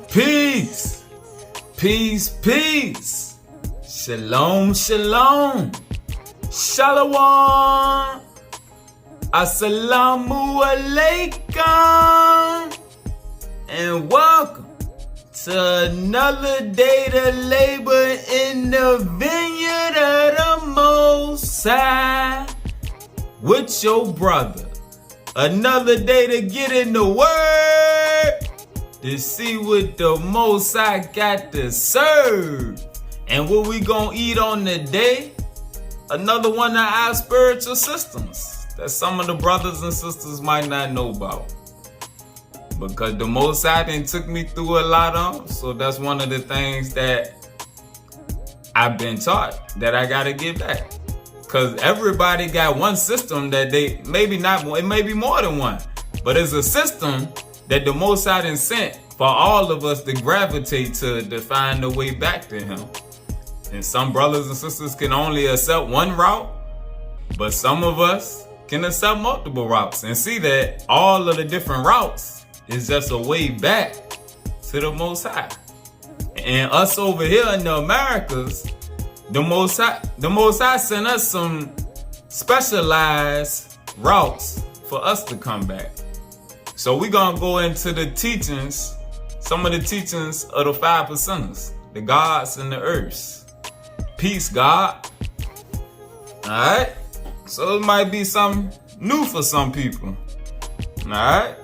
Peace, peace, peace. Shalom, shalom. Shalom. Assalamu alaikum. And welcome to another day to labor in the vineyard of the Most High with your brother. Another day to get in the Word, to see what the Most High got to serve. And what we gonna eat on the day? Another one of our spiritual systems that some of the brothers and sisters might not know about. Because the Most High done took me through a lot of, so that's one of the things that I've been taught that I gotta get back. Because everybody got one system that they, maybe not, it may be more than one, but it's a system that the Most High done sent for all of us to gravitate to find the way back to Him. And some brothers and sisters can only accept one route, but some of us can accept multiple routes and see that all of the different routes is just a way back to the Most High. And us over here in the Americas, the Most High sent us some specialized routes for us to come back. So we're going to go into the teachings, some of the teachings of the 5 percenters, the gods and the earths. Peace, God. Alright? So it might be something new for some people. Alright?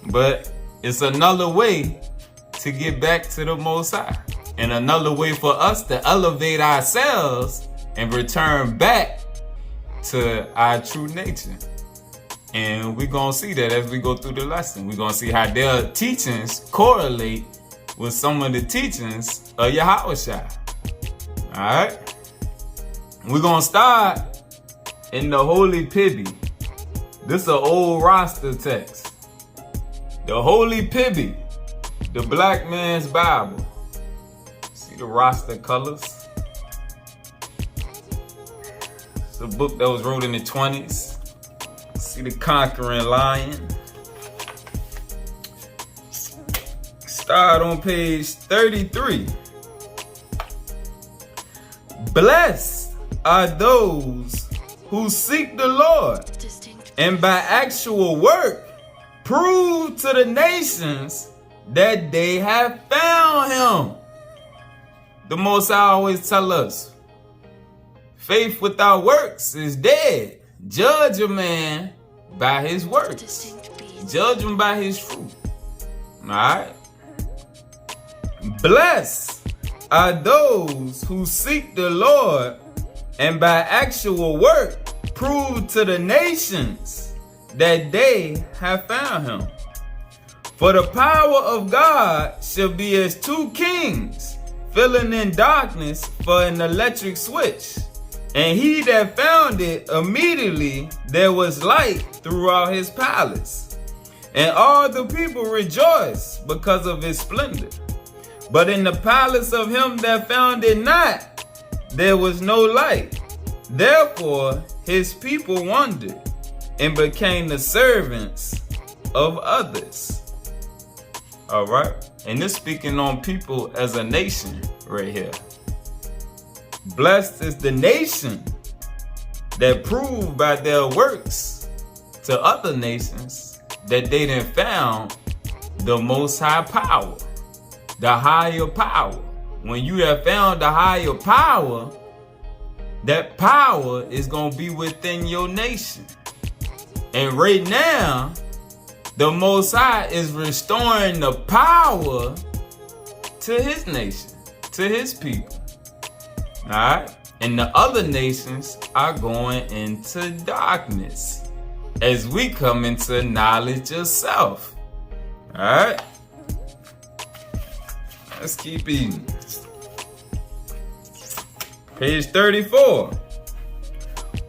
But it's another way to get back to the Most High. And another way for us to elevate ourselves and return back to our true nature. And we're going to see that as we go through the lesson. We're going to see how their teachings correlate with some of the teachings of Yahushua. Alright? We're going to start in the Holy Pibby. This is an old roster text. The Holy Pibby, the black man's Bible. See the roster colors? It's a book that was wrote in the 20s. See the conquering lion. Start on page 33. Blessed are those who seek the Lord and by actual work prove to the nations that they have found Him. The Most High always tell us, faith without works is dead. Judge a man by his works. Judge him by his fruit. Alright? Blessed are those who seek the Lord and by actual work prove to the nations that they have found Him. For the power of God shall be as 2 kings filling in darkness for an electric switch. And he that found it, immediately there was light throughout his palace. And all the people rejoiced because of his splendor. But in the palace of him that found it not, there was no light. Therefore his people wondered and became the servants of others. Alright? And this speaking on people as a nation right here. Blessed is the nation that proved by their works to other nations that they done found the Most High power, the higher power. When you have found the higher power, that power is going to be within your nation. And right now, the Most High is restoring the power to His nation, to His people. Alright? And the other nations are going into darkness as we come into knowledge of self. Alright? Let's keep eating. Page 34.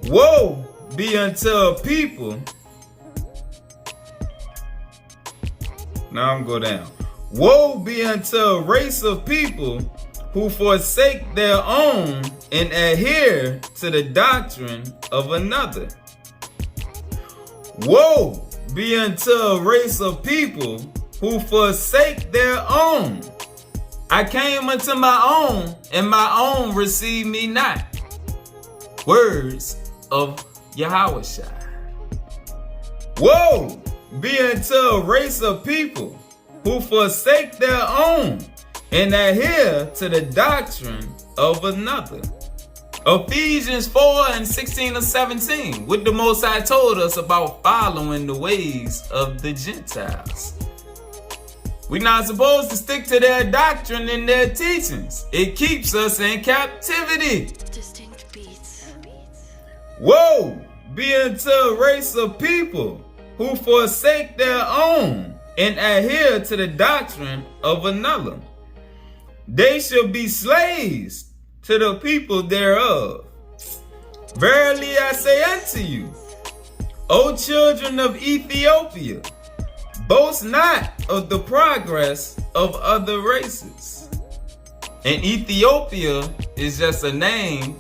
Woe be unto a people. Now I'm going to go down. Woe be unto a race of people who forsake their own and adhere to the doctrine of another. Woe be unto a race of people who forsake their own. I came unto my own, and my own received me not. Words of Yahushua. Woe be unto a race of people who forsake their own and adhere to the doctrine of another. Ephesians 4:16-17, what the Most High told us about following the ways of the Gentiles. We're not supposed to stick to their doctrine and their teachings. It keeps us in captivity. Distinct beats. Woe be unto a race of people who forsake their own and adhere to the doctrine of another. They shall be slaves to the people thereof. Verily I say unto you, O children of Ethiopia, boast not of the progress of other races. And Ethiopia is just a name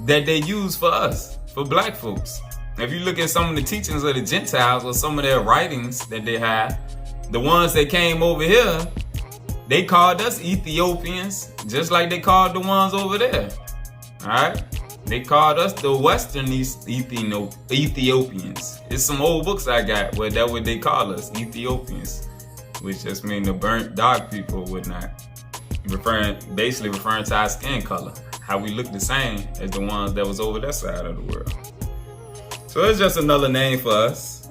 that they use for us, for black folks. If you look at some of the teachings of the Gentiles or some of their writings that they have, the ones that came over here, they called us Ethiopians, just like they called the ones over there. Alright? They called us the Western Ethiopians. It's some old books I got where that's what they call us, Ethiopians, which just mean the burnt dark people, whatnot. Basically referring to our skin color, how we look the same as the ones that was over that side of the world. So it's just another name for us.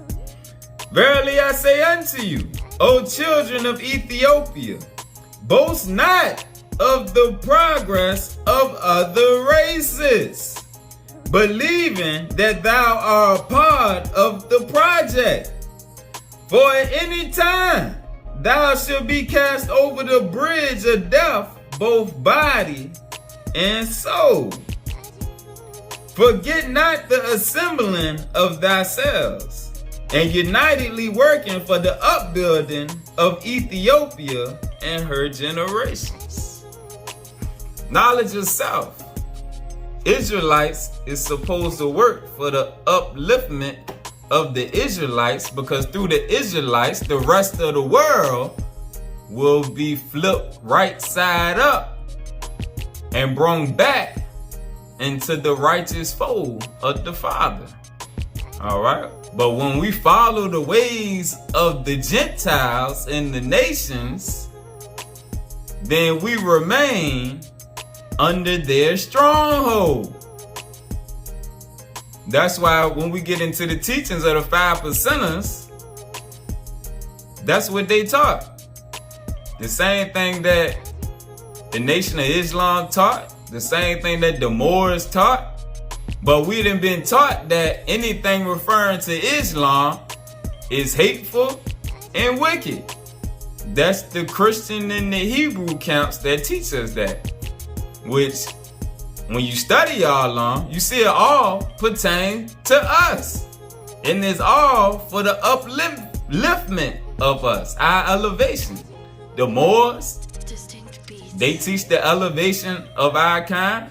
Verily I say unto you, O children of Ethiopia, boast not of the progress of other races, believing that thou art a part of the project. For at any time thou shalt be cast over the bridge of death, both body and soul. Forget not the assembling of thyselves, and unitedly working for the upbuilding of Ethiopia and her generations. Knowledge of self. Israelites is supposed to work for the upliftment of the Israelites, because through the Israelites, the rest of the world will be flipped right side up and brought back into the righteous fold of the Father. All right. But when we follow the ways of the Gentiles and the nations, then we remain under their stronghold. That's why when we get into the teachings of the 5%ers, that's what they taught. The same thing that the Nation of Islam taught, the same thing that the Moors taught. But we done been taught that anything referring to Islam is hateful and wicked. That's the Christian and the Hebrew camps that teach us that. Which, when you study all along, you see it all pertain to us. And it's all for the upliftment of us, our elevation. The Moors, they teach the elevation of our kind,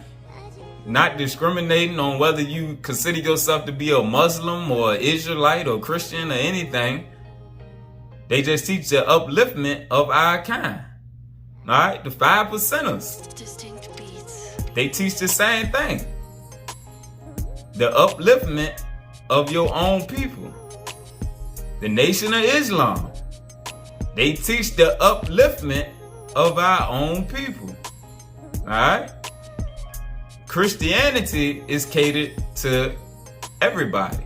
not discriminating on whether you consider yourself to be a Muslim or an Israelite or Christian or anything. They just teach the upliftment of our kind. All right, the 5%ers. They teach the same thing. The upliftment of your own people. The Nation of Islam. They teach the upliftment of our own people. Alright? Christianity is catered to everybody.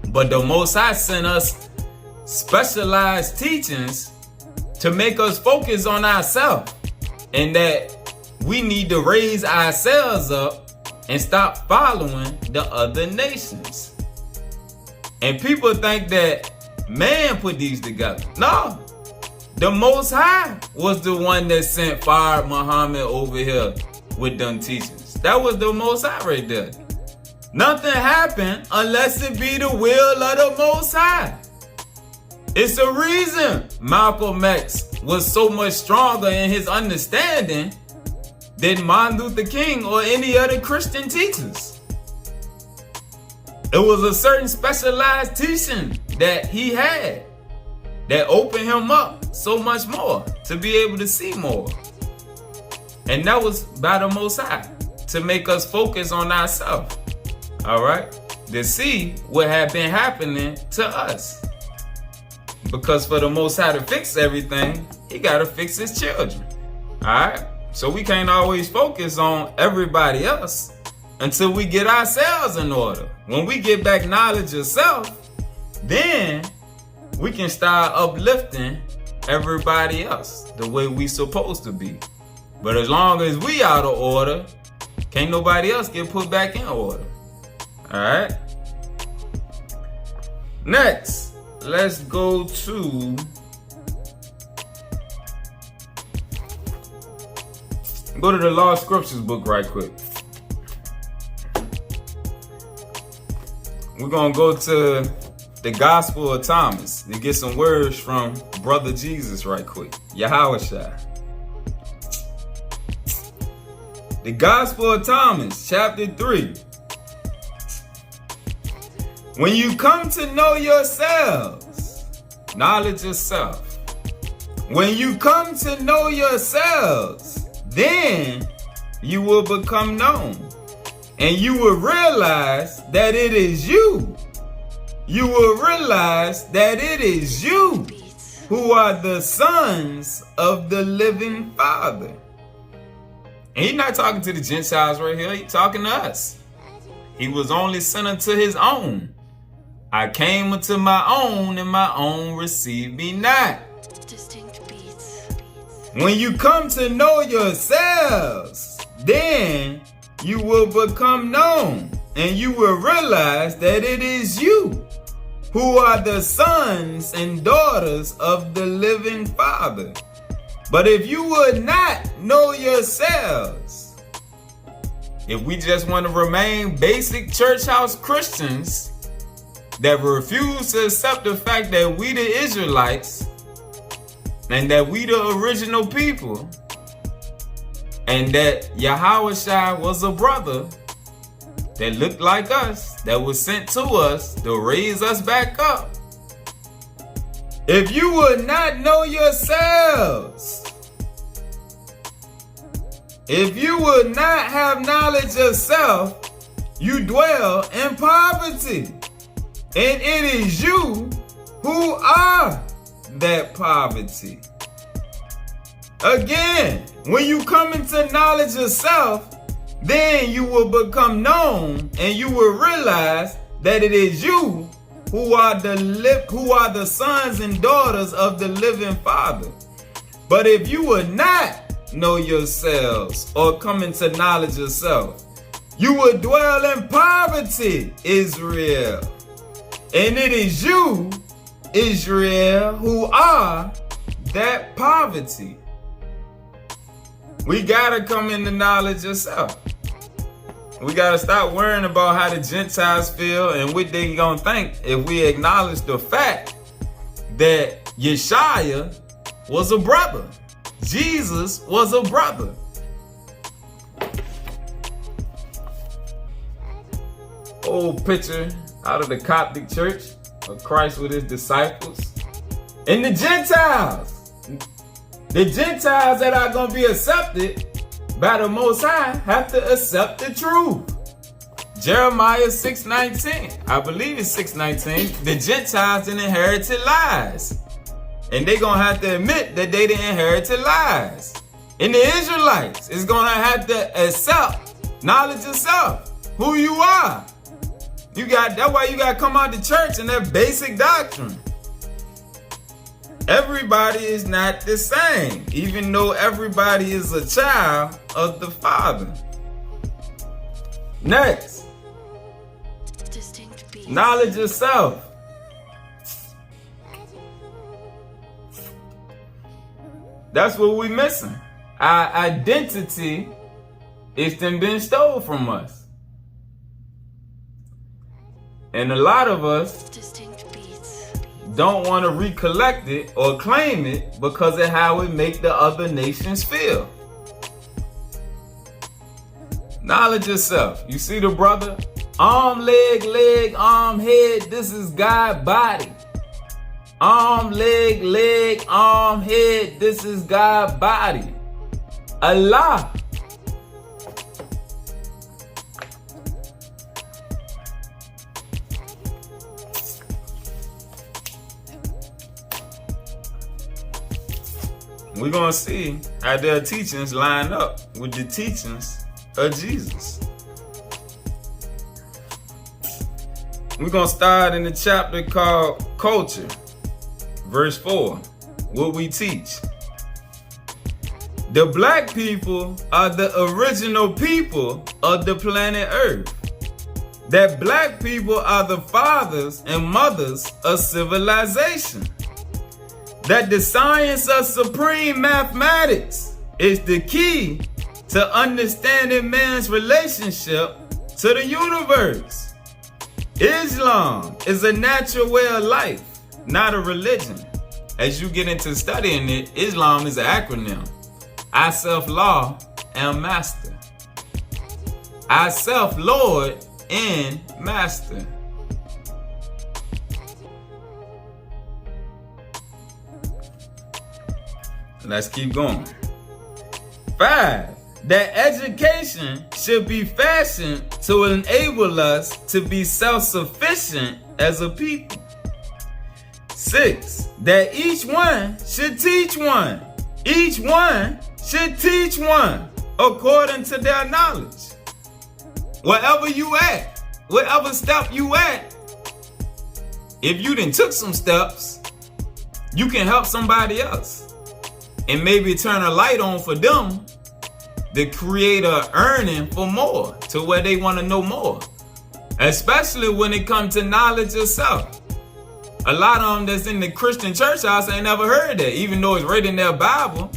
But the Most High sent us specialized teachings to make us focus on ourselves, and that we need to raise ourselves up and stop following the other nations. And people think that man put these together. No. The Most High was the one that sent Fard Muhammad over here with them teachings. That was the Most High right there. Nothing happened unless it be the will of the Most High. It's the reason Malcolm X was so much stronger in his understanding than Martin Luther King or any other Christian teachers. It was a certain specialized teaching that he had. that open him up so much more to be able to see more. And that was by the Most High, to make us focus on ourselves. All right? To see what had been happening to us. Because for the Most High to fix everything, he got to fix his children. All right? So we can't always focus on everybody else until we get ourselves in order. When we get back knowledge of self, then we can start uplifting everybody else the way we supposed to be. But as long as we out of order, can't nobody else get put back in order. All right? Next, let's go to the Law Scriptures book right quick. We're going to go to the Gospel of Thomas to get some words from Brother Jesus right quick. Yahushua. The Gospel of Thomas, chapter 3. When you come to know yourselves, knowledge of self. When you come to know yourselves, then you will become known. And you will realize that it is you. You will realize that it is you who are the sons of the living Father. And he's not talking to the Gentiles right here. He's talking to us. He was only sent unto his own. I came unto my own, and my own received me not. Distinct beats. When you come to know yourselves, then you will become known, and you will realize that it is you who are the sons and daughters of the living Father. But if you would not know yourselves, if we just want to remain basic church house Christians that refuse to accept the fact that we the Israelites and that we the original people and that Yahushua was a brother that looked like us, that was sent to us to raise us back up. If you would not know yourselves, if you would not have knowledge of self, you dwell in poverty. And it is you who are that poverty. Again, when you come into knowledge of self, then you will become known, and you will realize that it is you who are the sons and daughters of the living Father. But if you would not know yourselves or come into knowledge of self, you would dwell in poverty, Israel. And it is you, Israel, who are that poverty. We gotta come into knowledge of self. We gotta stop worrying about how the Gentiles feel and what they gonna think if we acknowledge the fact that Yeshua was a brother. Jesus was a brother. Old picture out of the Coptic church of Christ with his disciples. And the Gentiles that are going to be accepted by the Most High have to accept the truth. Jeremiah 6:19, I believe it's 6:19, the Gentiles didn't inherit lies. And they're going to have to admit that they didn't inherit lies. And the Israelites is going to have to accept knowledge of self, who you are. That's why you got to come out to church and that basic doctrine. Everybody is not the same, even though everybody is a child of the Father. Next, Distinct beats. knowledge of self. That's what we're missing. Our identity is been stolen from us. And a lot of us Distinct beats. don't want to recollect it or claim it because of how it make the other nations feel. Knowledge of self. You see the brother? Arm, leg, arm, head. This is God's body. arm, leg, arm, head. This is God's body. Allah. We're going to see how their teachings line up with the teachings of Jesus. We're going to start in the chapter called Culture, verse 4, what we teach. The black people are the original people of the planet Earth. That black people are the fathers and mothers of civilization. That the science of supreme mathematics is the key to understanding man's relationship to the universe. Islam is a natural way of life, not a religion. As you get into studying it, Islam is an acronym. I self-law and master. I self-lord and master. Let's keep going. 5. That education should be fashioned to enable us to be self-sufficient as a people. 6. That each one should teach one. Each one should teach one according to their knowledge. Wherever you at, whatever step you at, if you done took some steps, you can help somebody else. And maybe turn a light on for them to create a earning for more, to where they want to know more. Especially when it comes to knowledge of. A lot of them that's in the Christian church house ain't never heard that, even though it's written in their Bible.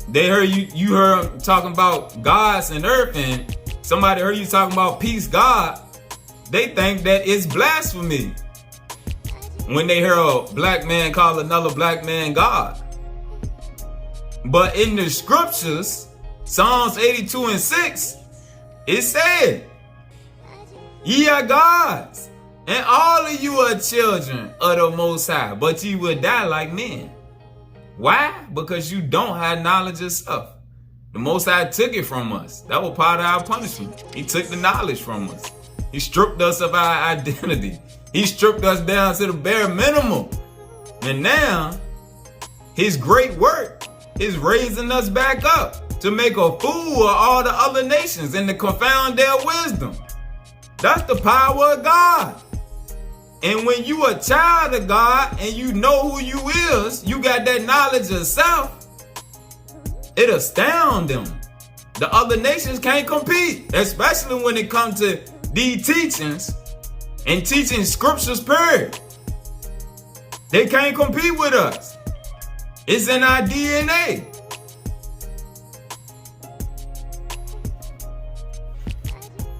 They heard you heard them talking about gods and earth, and somebody heard you talking about peace, God. They think that it's blasphemy when they hear a black man call another black man God. But in the scriptures, Psalms 82 and 6, it said, ye are gods, and all of you are children of the Most High, but ye will die like men. Why? Because you don't have knowledge of stuff. The Most High took it from us. That was part of our punishment. He took the knowledge from us. He stripped us of our identity. He stripped us down to the bare minimum. And now, his great work is raising us back up to make a fool of all the other nations and to confound their wisdom. That's the power of God. And when you a child of God and you know who you is, you got that knowledge of self, it astounds them. The other nations can't compete, especially when it comes to these teachings and teaching scriptures, period. They can't compete with us. It's in our DNA.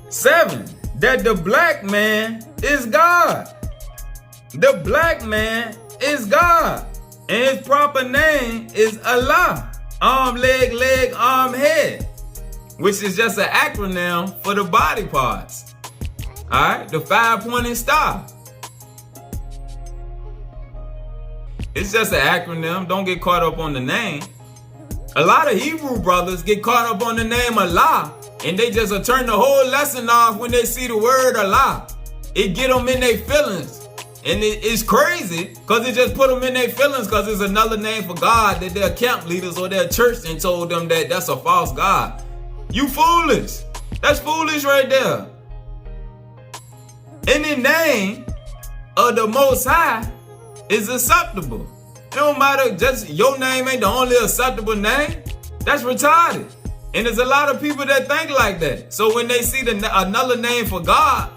Seven, that the black man is God. The black man is God. And his proper name is Allah. Arm, leg, arm, head. Which is just an acronym for the body parts. Alright, the 5-pointed star. It's just an acronym. Don't get caught up on the name. A lot of Hebrew brothers get caught up on the name Allah, and they just turn the whole lesson off when they see the word Allah. It get them in their feelings. And it's crazy because it just put them in their feelings because it's another name for God that their camp leaders or their church and told them that that's a false God. You foolish. That's foolish right there. Any name of the Most High is acceptable. It don't matter, just your name ain't the only acceptable name. That's retarded. And there's a lot of people that think like that. So when they see another name for God,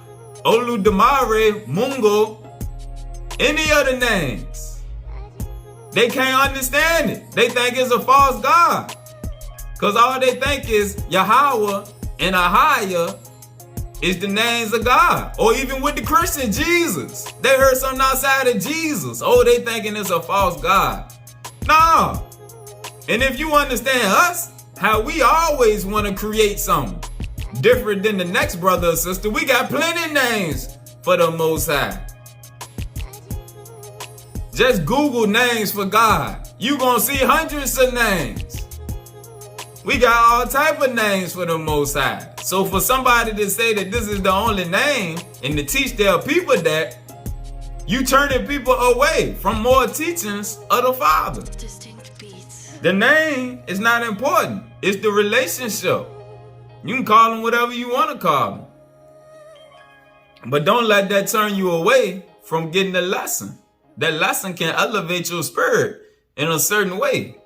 Oludamare, Mungo, any other names, they can't understand it. They think it's a false God. Because all they think is Yahweh and Ahia is the names of God. Or even with the Christian, Jesus. They heard something outside of Jesus. Oh, they thinking it's a false God. No. And if you understand us, how we always want to create something different than the next brother or sister, we got plenty names for the Most High. Just Google names for God. You gonna see hundreds of names. We got all type of names for the Most High. So for somebody to say that this is the only name and to teach their people that, you turning people away from more teachings of the Father. Distinct beats. The name is not important. It's the relationship. You can call them whatever you want to call them. But don't let that turn you away from getting the lesson. That lesson can elevate your spirit in a certain way.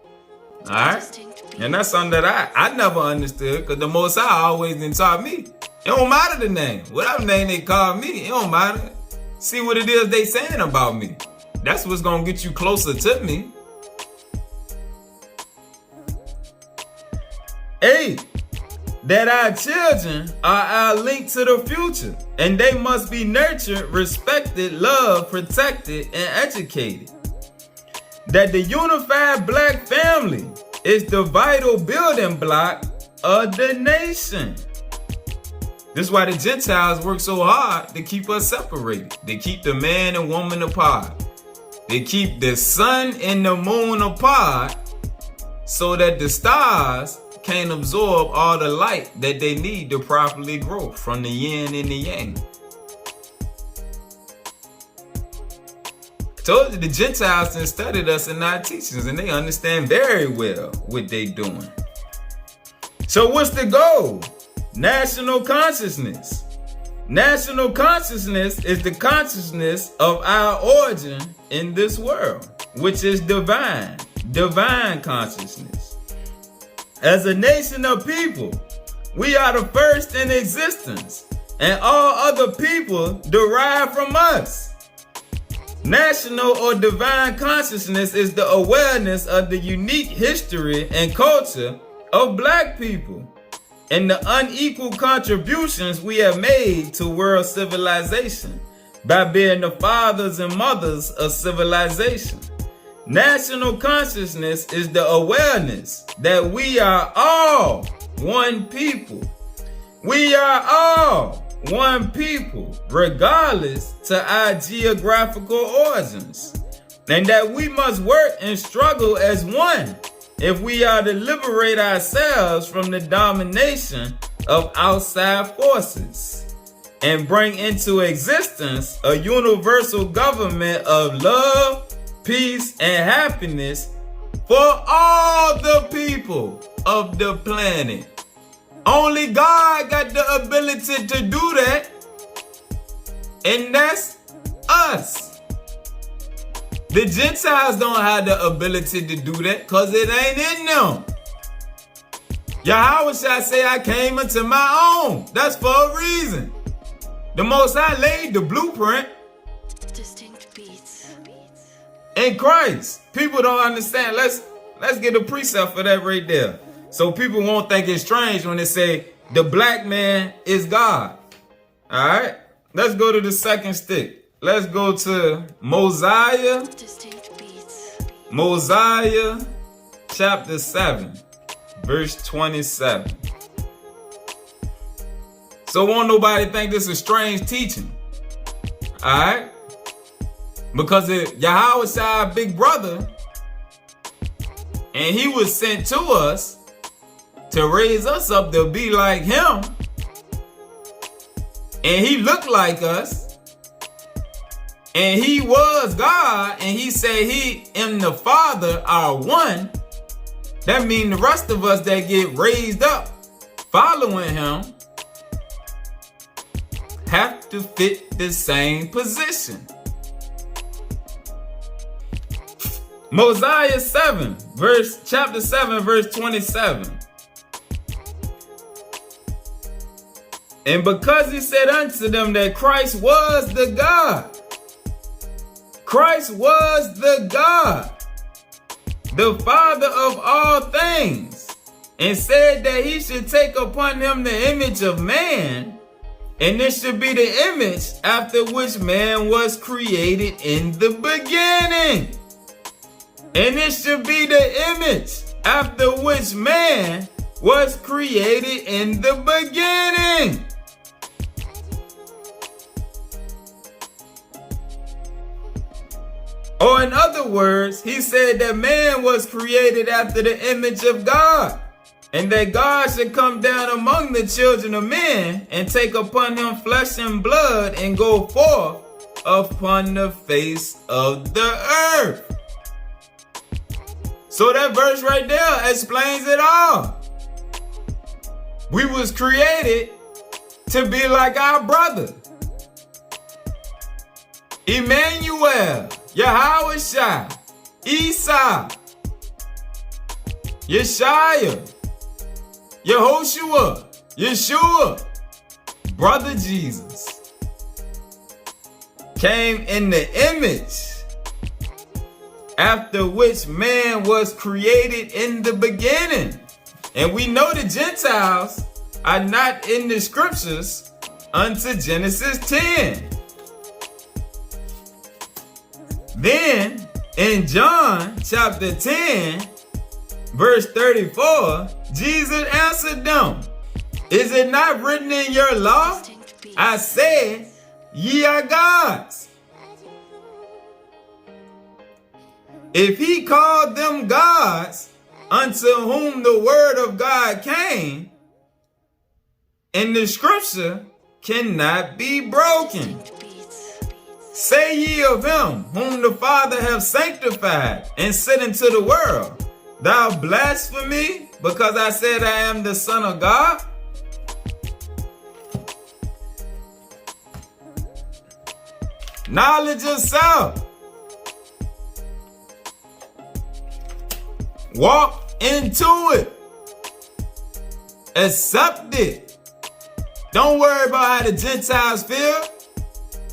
All right? Distinct beats. And that's something that I never understood, because the Most High always done taught me. It don't matter the name. Whatever name they call me, it don't matter. See what it is they saying about me. That's what's going to get you closer to me. 8. That our children are our link to the future, and they must be nurtured, respected, loved, protected, and educated. That the unified black family is the vital building block of the nation. This is why the Gentiles work so hard to keep us separated. They keep the man and woman apart. They keep the sun and the moon apart so that the stars can't absorb all the light that they need to properly grow from the yin and the yang. I told you the Gentiles done studied us in our teachings, and they understand very well what they doing. So what's the goal? National consciousness. National consciousness is the consciousness of our origin in this world, which is divine consciousness. As a nation of people, we are the first in existence, and all other people derive from us. National or divine consciousness is the awareness of the unique history and culture of black people, and the unequal contributions we have made to world civilization by being the fathers and mothers of civilization. National consciousness is the awareness that we are all one people. We are all one people, regardless to our geographical origins, and that we must work and struggle as one if we are to liberate ourselves from the domination of outside forces and bring into existence a universal government of love, peace, and happiness for all the people of the planet. Only God got the ability to do that, and that's us. The Gentiles don't have the ability to do that because it ain't in them. Yahweh shall say, I came into my own. That's for a reason. The Most High laid the blueprint Distinct beats. in Christ. People don't understand. Let's get a precept for that right there, so people won't think it's strange when they say the black man is God. All right, let's go to the second stick. Let's go to Mosiah. Distinct beats. Mosiah chapter 7, verse 27. So won't nobody think this is strange teaching. Alright? Because Yahweh is our big brother, and he was sent to us to raise us up to be like him. And he looked like us. And he was God, and he said he and the Father are one. That means the rest of us that get raised up following him have to fit the same position. Mosiah 7, chapter 7, verse 27. And because he said unto them that Christ was the God, Christ was the God, the Father of all things, and said that he should take upon him the image of man, and this should be the image after which man was created in the beginning. And this should be the image after which man was created in the beginning. Or in other words, he said that man was created after the image of God, and that God should come down among the children of men and take upon him flesh and blood and go forth upon the face of the earth. So that verse right there explains it all. We was created to be like our brother, Emmanuel, Yahweh, Esau, Yeshaya, Yehoshua, Yeshua, brother Jesus, came in the image after which man was created in the beginning. And we know the Gentiles are not in the scriptures until Genesis 10. Then in John chapter 10, verse 34, Jesus answered them, "Is it not written in your law? I said, ye are gods." If he called them gods, unto whom the word of God came, and the scripture cannot be broken. Say ye of him whom the Father hath sanctified and sent into the world, thou blasphemy, because I said I am the Son of God? Knowledge of self. Walk into it. Accept it. Don't worry about how the Gentiles feel.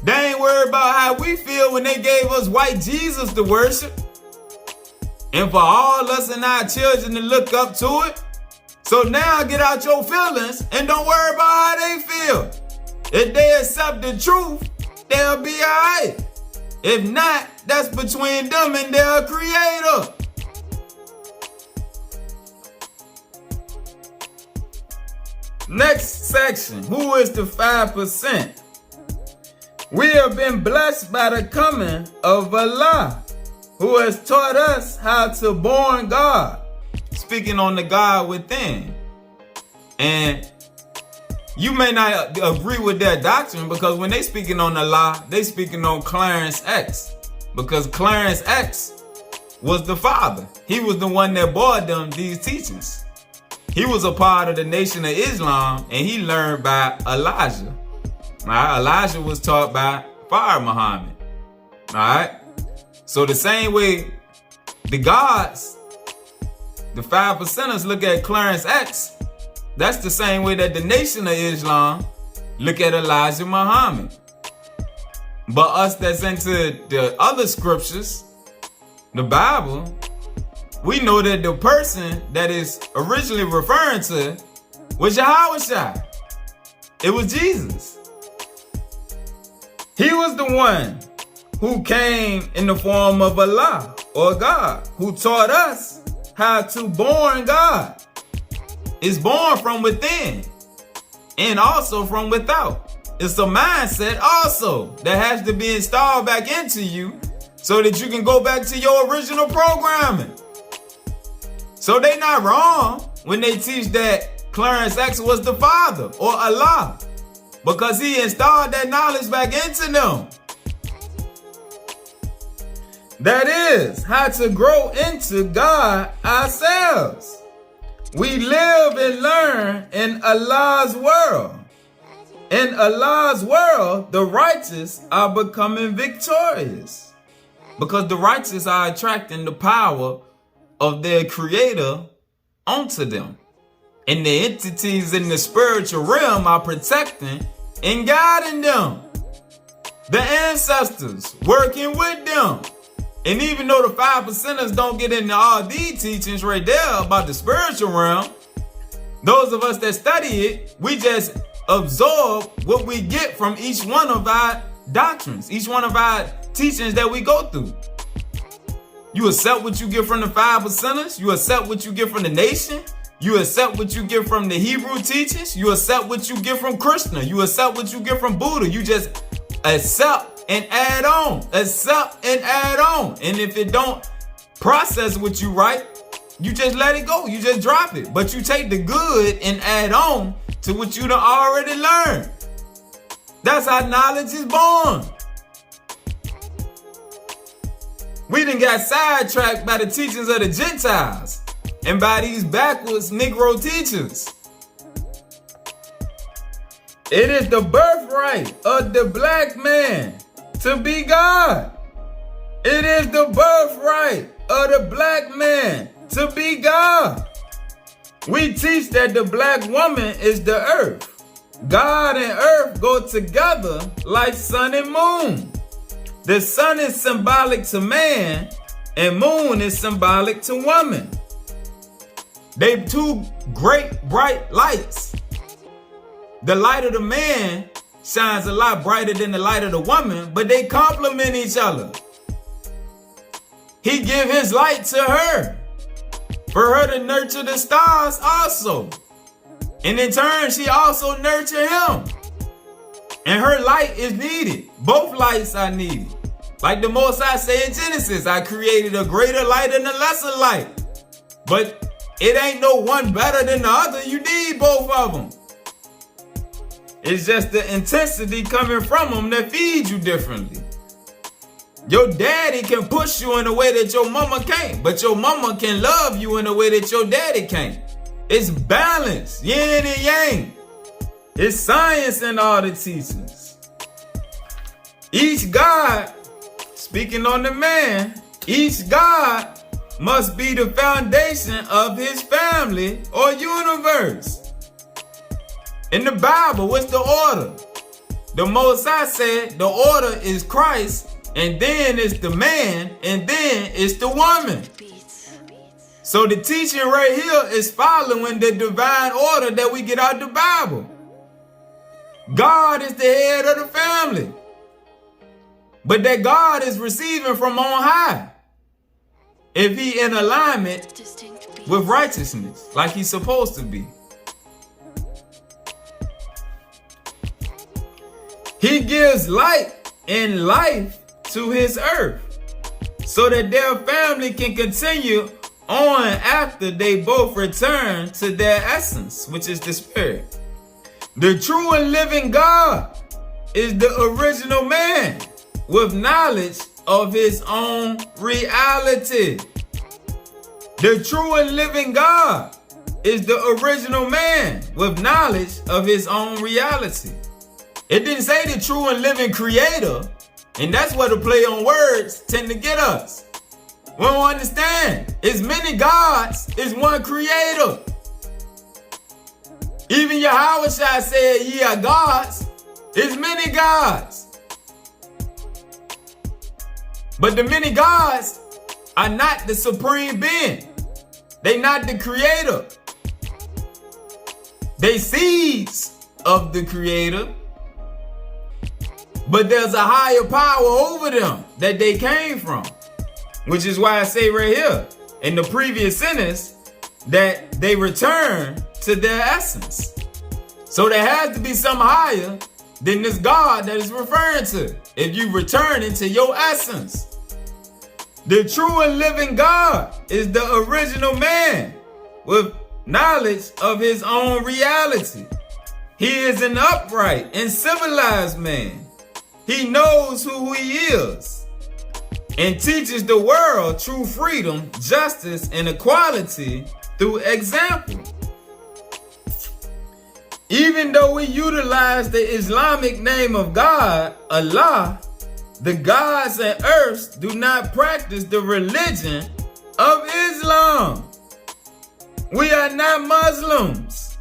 They ain't worried about how we feel when they gave us white Jesus to worship. And for all us and our children to look up to it. So now get out your feelings and don't worry about how they feel. If they accept the truth, they'll be alright. If not, that's between them and their creator. Next section, who is the 5%? We have been blessed by the coming of Allah, who has taught us how to born God, speaking on the God within. And you may not agree with their doctrine, because when they speaking on Allah, they speaking on Clarence X, because Clarence X was the father. He was the one that brought them these teachings. He was a part of the Nation of Islam, and he learned by Elijah. Right? Elijah was taught by Fire Muhammad. Alright? So the same way the gods, the 5%ers look at Clarence X, that's the same way that the Nation of Islam look at Elijah Muhammad. But us that's into the other scriptures, the Bible, we know that the person that is originally referring to was Yahweh. It was Jesus. He was the one who came in the form of Allah or God, who taught us how to born God. It's born from within and also from without. It's a mindset also that has to be installed back into you so that you can go back to your original programming. So they not wrong when they teach that Clarence X was the Father or Allah, because he installed that knowledge back into them. That is how to grow into God ourselves. We live and learn in Allah's world. In Allah's world, the righteous are becoming victorious, because the righteous are attracting the power of their creator onto them. And the entities in the spiritual realm are protecting and guiding them. The ancestors working with them. And even though the 5%ers don't get into all these teachings right there about the spiritual realm, those of us that study it, we just absorb what we get from each one of our doctrines, each one of our teachings that we go through. You accept what you get from the 5%ers. You accept what you get from the nation. You accept what you get from the Hebrew teachings. You accept what you get from Krishna. You accept what you get from Buddha. You just accept and add on. Accept and add on. And if it don't process what you write, you just let it go. You just drop it. But you take the good and add on to what you done already learned. That's how knowledge is born. We done got sidetracked by the teachings of the Gentiles and by these backwards Negro teachers. It is the birthright of the black man to be God. It is the birthright of the black man to be God. We teach that the black woman is the earth. God and earth go together like sun and moon. The sun is symbolic to man and moon is symbolic to woman. They two great bright lights. The light of the man shines a lot brighter than the light of the woman, but they complement each other. He give his light to her for her to nurture the stars also. And in turn, she also nurture him. And her light is needed. Both lights are needed. Like the Most High say in Genesis, I created a greater light and a lesser light. But it ain't no one better than the other. You need both of them. It's just the intensity coming from them that feeds you differently. Your daddy can push you in a way that your mama can't, but your mama can love you in a way that your daddy can't. It's balance, yin and yang. It's science in all the teachings. Each God, speaking on the man, each God must be the foundation of his family or universe. In the Bible, what's the order? The Most High said the order is Christ, and then it's the man, and then it's the woman. So the teaching right here is following the divine order that we get out the Bible. God is the head of the family. But that God is receiving from on high. If he in alignment with righteousness, like he's supposed to be. He gives light and life to his earth so that their family can continue on after they both return to their essence, which is the spirit. The true and living God is the original man with knowledge of his own reality. The true and living God is the original man with knowledge of his own reality. It didn't say the true and living creator, and that's where the play on words tend to get us. We don't understand. It's many gods, it's one creator. Even Yahweh said, ye are gods. It's many gods. But the many gods are not the supreme being. They not the creator. They seeds of the creator. But there's a higher power over them that they came from. Which is why I say right here in the previous sentence that they return to their essence. So there has to be some higher than this God that is referring to. If you return into your essence. The true and living God is the original man with knowledge of his own reality. He is an upright and civilized man. He knows who he is and teaches the world true freedom, justice, and equality through example. Even though we utilize the Islamic name of God, Allah, the gods and earths do not practice the religion of Islam. We are not Muslims.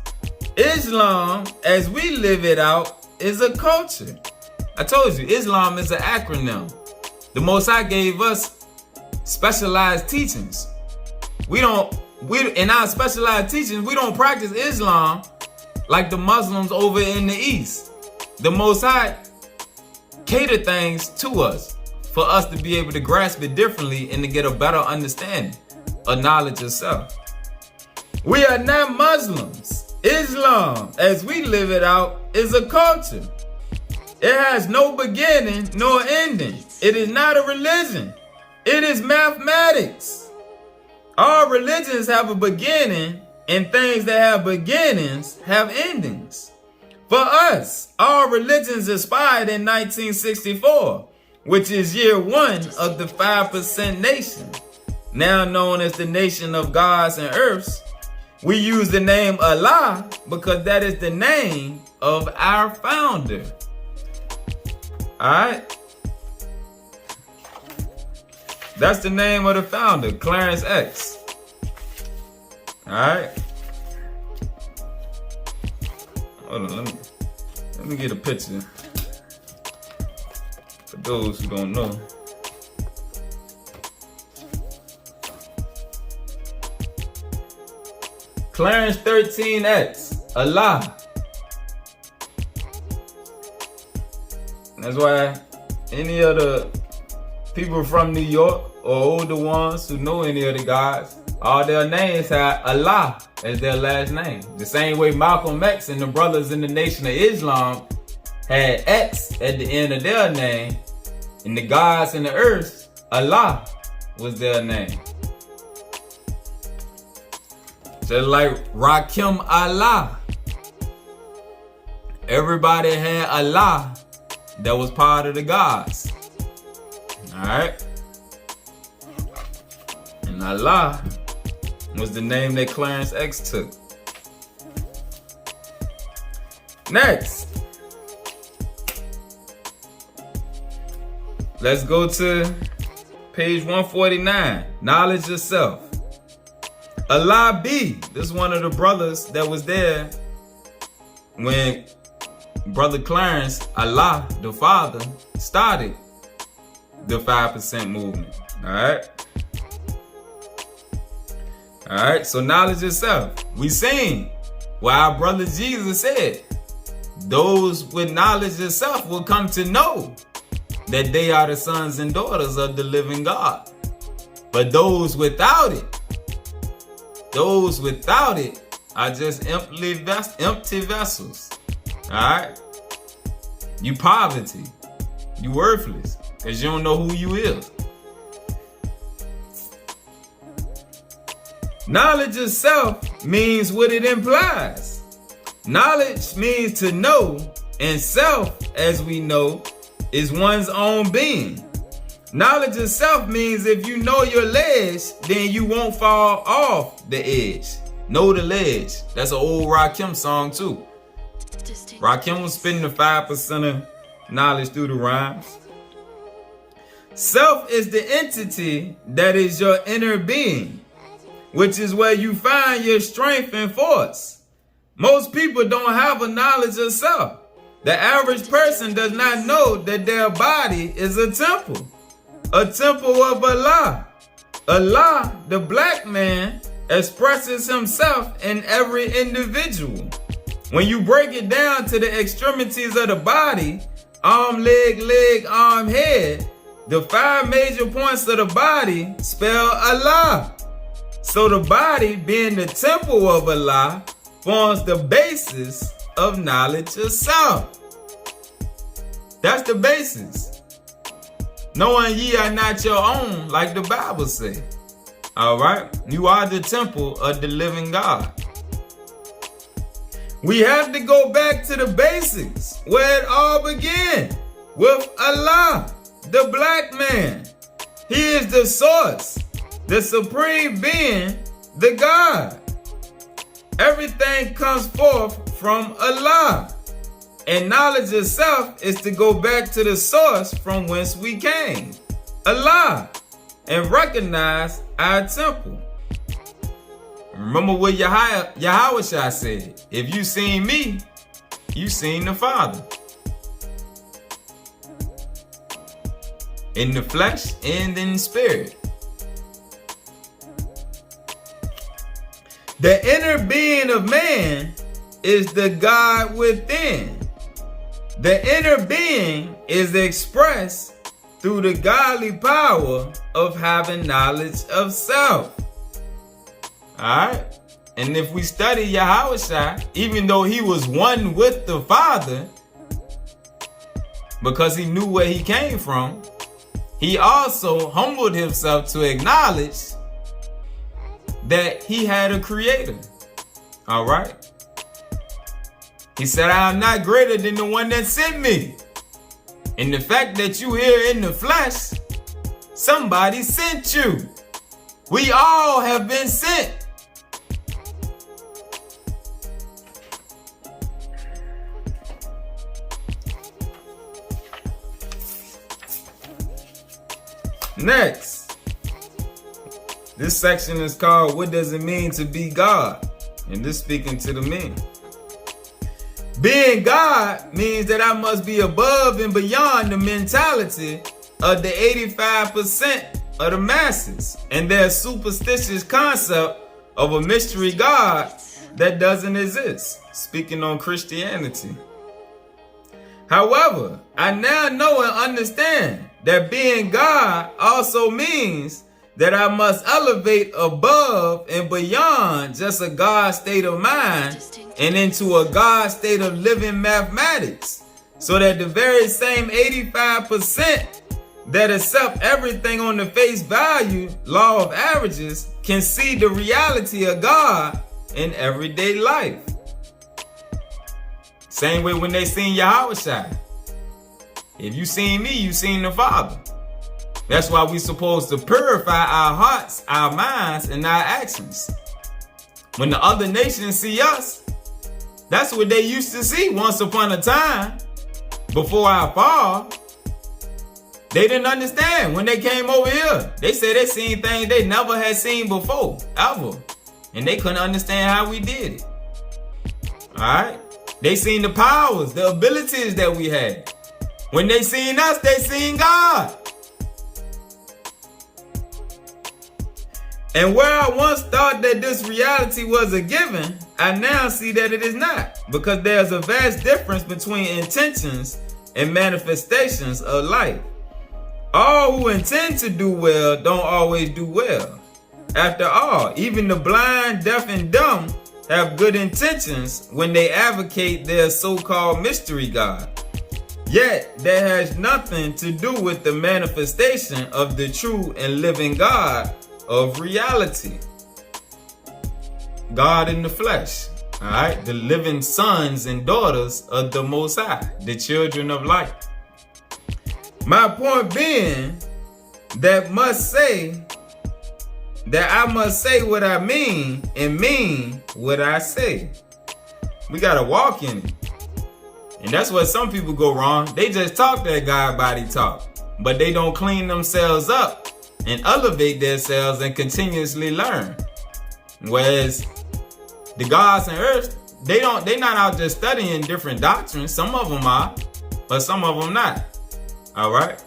Islam, as we live it out, is a culture. I told you, Islam is an acronym. The Most High gave us specialized teachings. In our specialized teachings, we don't practice Islam like the Muslims over in the East. The Most High cater things to us for us to be able to grasp it differently and to get a better understanding of knowledge itself. We are not Muslims. Islam, as we live it out, is a culture. It has no beginning nor ending. It is not a religion. It is mathematics. All religions have a beginning, and things that have beginnings have endings. For us, all religions expired in 1964, which is year one of the 5% nation, now known as the nation of gods and earths. We use the name Allah because that is the name of our founder. Alright? That's the name of the founder, Clarence X. Alright? Hold on, let me get a picture. For those who don't know. Clarence 13X, Allah. That's why any of the people from New York or older ones who know any of the gods, all their names have Allah as their last name. The same way Malcolm X and the brothers in the Nation of Islam had X at the end of their name, and the gods and the earth, Allah was their name. Just like Rakim Allah. Everybody had Allah that was part of the gods. Alright? And Allah was the name that Clarence X took. Next, let's go to page 149. Knowledge of self. Allah B. This is one of the brothers that was there when Brother Clarence, Allah, the father, started the 5% movement. Alright? Alright, so knowledge of self. We seen what our brother Jesus said. Those with knowledge of self will come to know that they are the sons and daughters of the living God. But those without it are just empty vessels. Alright? You poverty. You worthless. Because you don't know who you is. Knowledge of self means what it implies. Knowledge means to know, and self, as we know, is one's own being. Knowledge of self means if you know your ledge, then you won't fall off the edge. Know the ledge. That's an old Rakim song too. Rakim was spitting the 5% of knowledge through the rhymes. Self is the entity that is your inner being, which is where you find your strength and force. Most people don't have a knowledge of self. The average person does not know that their body is a temple of Allah. Allah, the black man, expresses himself in every individual. When you break it down to the extremities of the body, arm, leg, arm, head, the 5 major points of the body spell Allah. So the body, being the temple of Allah, forms the basis of knowledge of self. That's the basis. Knowing ye are not your own, like the Bible says. Alright? You are the temple of the living God. We have to go back to the basics, where it all began, with Allah, the black man. He is the source, the supreme being, the God. Everything comes forth from Allah. And knowledge of self is to go back to the source from whence we came, Allah, and recognize our temple. Remember what Yahweh said, if you seen me, you seen the Father. In the flesh and in the spirit. The inner being of man is the God within. The inner being is expressed through the godly power of having knowledge of self. Alright? And if we study Yahweh, even though he was one with the Father, because he knew where he came from, he also humbled himself to acknowledge that he had a creator. All right. He said, I am not greater than the one that sent me. And the fact that you here in the flesh, somebody sent you. We all have been sent. Next, this section is called What Does It Mean to Be God? And this speaking to the men. Being God means that I must be above and beyond the mentality of the 85% of the masses and their superstitious concept of a mystery God that doesn't exist, speaking on Christianity. However, I now know and understand that being God also means that I must elevate above and beyond just a God state of mind and into a God state of living mathematics, so that the very same 85% that accept everything on the face value, law of averages, can see the reality of God in everyday life. Same way when they seen Yahushua. If you seen me, you seen the Father. That's why we supposed to purify our hearts, our minds, and our actions. When the other nations see us, that's what they used to see once upon a time, before our fall. They didn't understand when they came over here. They said they seen things they never had seen before, ever. And they couldn't understand how we did it. Alright? They seen the powers, the abilities that we had. When they seen us, they seen God. And where I once thought that this reality was a given, I now see that it is not, because there's a vast difference between intentions and manifestations of life. All who intend to do well don't always do well. After all, even the blind, deaf, and dumb have good intentions when they advocate their so-called mystery God. Yet, that has nothing to do with the manifestation of the true and living God of reality. God in the flesh, all right? The living sons and daughters of the Most High, the children of light. My point being that I must say what I mean and mean what I say. We gotta walk in it. And that's where some people go wrong. They just talk that God body talk, but they don't clean themselves up and elevate themselves and continuously learn. Whereas the gods and earth, they not out just studying different doctrines. Some of them are, but some of them not. All right.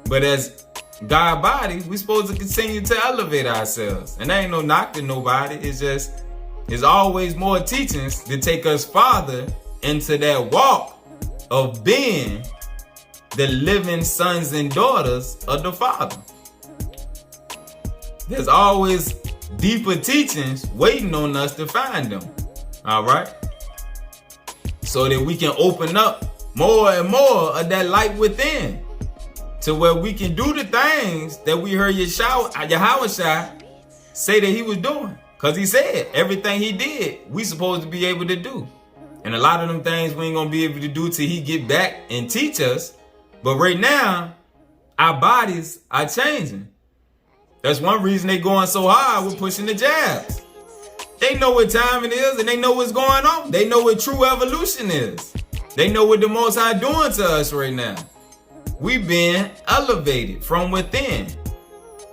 But as God body, we supposed to continue to elevate ourselves. And there ain't no knocking nobody. It's always more teachings to take us farther into that walk of being the living sons and daughters of the Father. There's always deeper teachings waiting on us to find them. All right. So that we can open up more and more of that light within, to where we can do the things that we heard Yahushua say that he was doing. Because he said everything he did, we supposed to be able to do. And a lot of them things we ain't going to be able to do till he get back and teach us. But right now, our bodies are changing. That's one reason they going so hard with pushing the jabs. They know what time it is and they know what's going on. They know what true evolution is. They know what the Most High doing to us right now. We being elevated from within.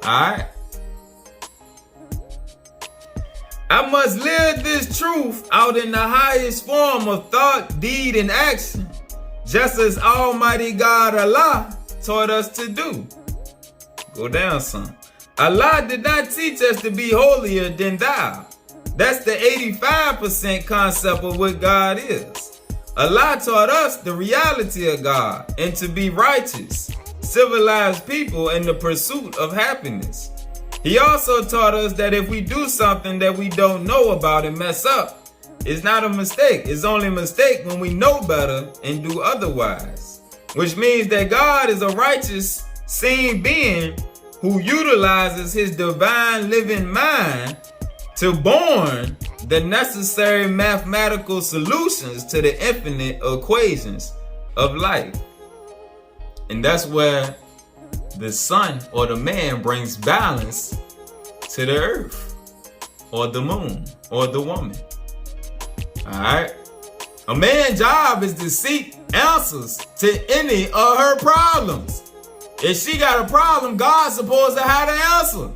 Alright? I must live this truth out in the highest form of thought, deed, and action, just as Almighty God Allah taught us to do. Go down some. Allah did not teach us to be holier than thou. That's the 85% concept of what God is. Allah taught us the reality of God and to be righteous, civilized people in the pursuit of happiness. He also taught us that if we do something that we don't know about and mess up, it's not a mistake. It's only a mistake when we know better and do otherwise. which means that God is a righteous, seen being who utilizes his divine living mind to born the necessary mathematical solutions to the infinite equations of life. And that's where the sun or the man brings balance to the earth or the moon or the woman. Alright? A man's job is to seek answers to any of her problems. If she got a problem, God's supposed to have the answer.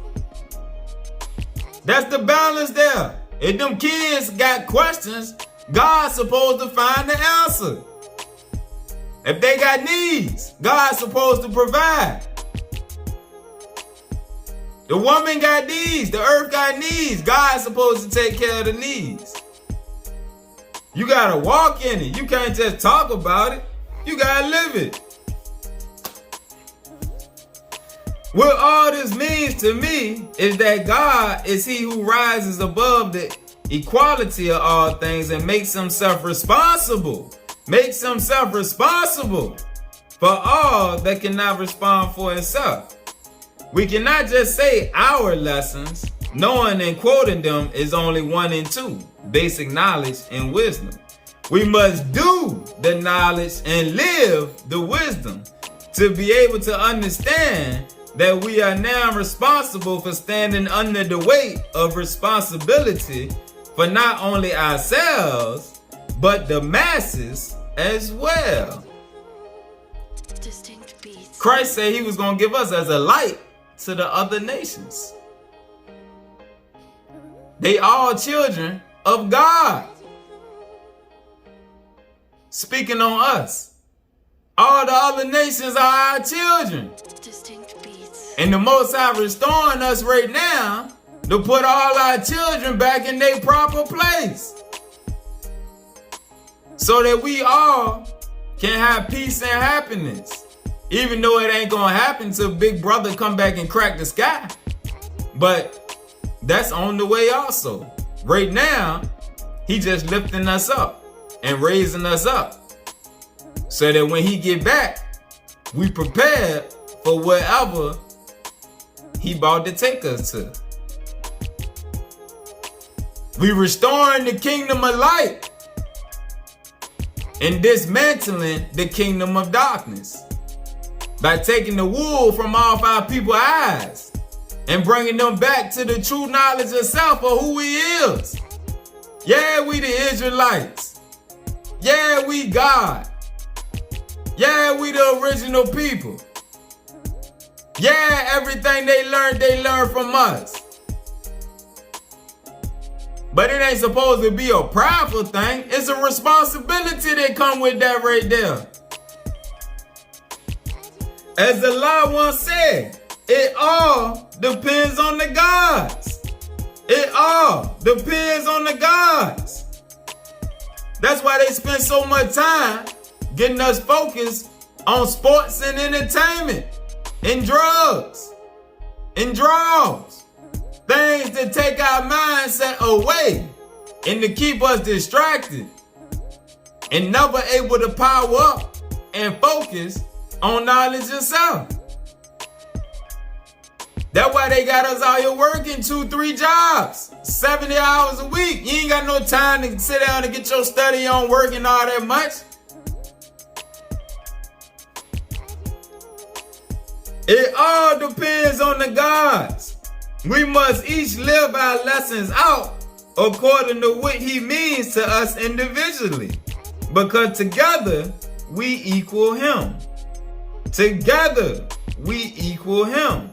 That's the balance there. If them kids got questions, God's supposed to find the answer. If they got needs, God's supposed to provide. The woman got needs, the earth got needs, God's supposed to take care of the needs. You gotta walk in it. You can't just talk about it. You gotta live it. What all this means to me is that God is he who rises above the equality of all things and makes himself responsible. Makes himself responsible for all that cannot respond for itself. We cannot just say our lessons, knowing and quoting them is only 1 and 2, basic knowledge and wisdom. We must do the knowledge and live the wisdom to be able to understand that we are now responsible for standing under the weight of responsibility for not only ourselves, but the masses as well. Distinct beats. Christ said he was going to give us as a light to the other nations. They all children of God. Speaking on us. All the other nations are our children. Distinct beats. And the Most High restoring us right now to put all our children back in their proper place. So that we all can have peace and happiness. Even though it ain't gonna happen till Big Brother come back and crack the sky. But that's on the way also. Right now, he just lifting us up and raising us up. So that when he get back, we prepared for wherever he about to take us to. We restoring the kingdom of light and dismantling the kingdom of darkness by taking the wool from off our people's eyes and bringing them back to the true knowledge of self of who he is. Yeah, we the Israelites. Yeah, we God. Yeah, we the original people. Yeah, everything they learned from us. But it ain't supposed to be a prideful thing. It's a responsibility that come with that right there. As the law once said, it all depends on the gods. It all depends on the gods. That's why they spend so much time getting us focused on sports and entertainment and drugs and draws. Things that take our mindset away and to keep us distracted and never able to power up and focus on knowledge yourself. That's why they got us out here working 2-3 jobs, 70 hours a week. You ain't got no time to sit down and get your study on working all that much. It all depends on the gods. We must each live our lessons out according to what he means to us individually. Because together we equal him. Together we equal him.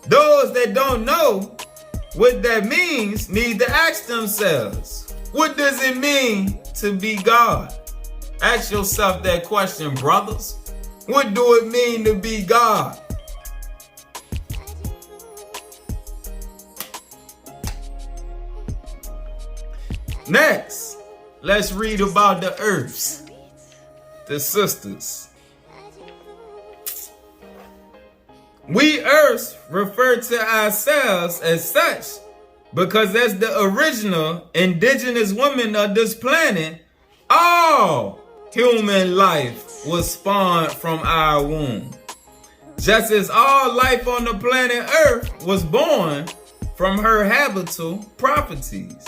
Those that don't know what that means need to ask themselves, what does it mean to be God? Ask yourself that question, brothers. What do it mean to be God? Next, let's read about the earths, the sisters. We earths refer to ourselves as such because as the original indigenous women of this planet, all human life was spawned from our womb. Just as all life on the planet Earth was born from her habitable properties.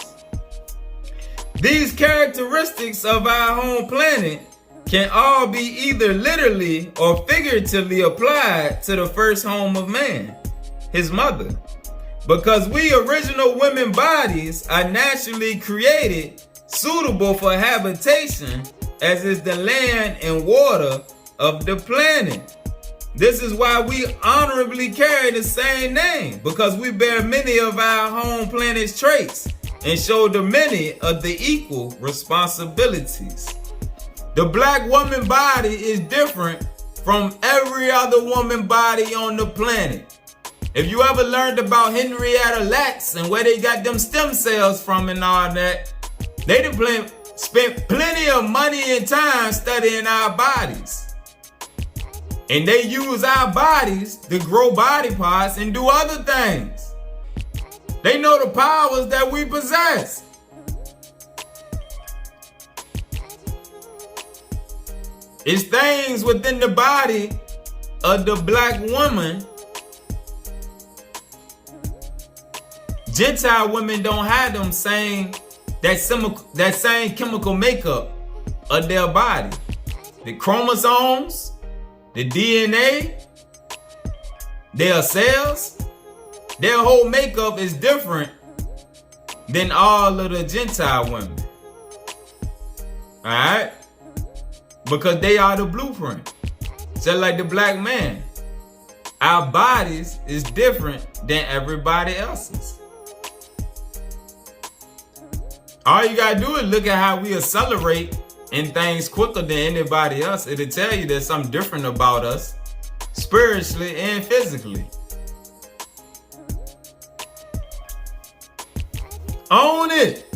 These characteristics of our home planet can all be either literally or figuratively applied to the first home of man, his mother. Because we original women bodies are naturally created suitable for habitation, as is the land and water of the planet. This is why we honorably carry the same name, because we bear many of our home planet's traits and shoulder many of the equal responsibilities. The black woman body is different from every other woman body on the planet. If you ever learned about Henrietta Lacks and where they got them stem cells from and all that, they done spent plenty of money and time studying our bodies. And they use our bodies to grow body parts and do other things. They know the powers that we possess. It's things within the body of the black woman. Gentile women don't have that same chemical makeup of their body. The chromosomes, the DNA, their cells, their whole makeup is different than all of the Gentile women. Alright? Because they are the blueprint. Just like the black man. Our bodies is different than everybody else's. All you gotta do is look at how we accelerate in things quicker than anybody else. It'll tell you there's something different about us, spiritually and physically. Own it.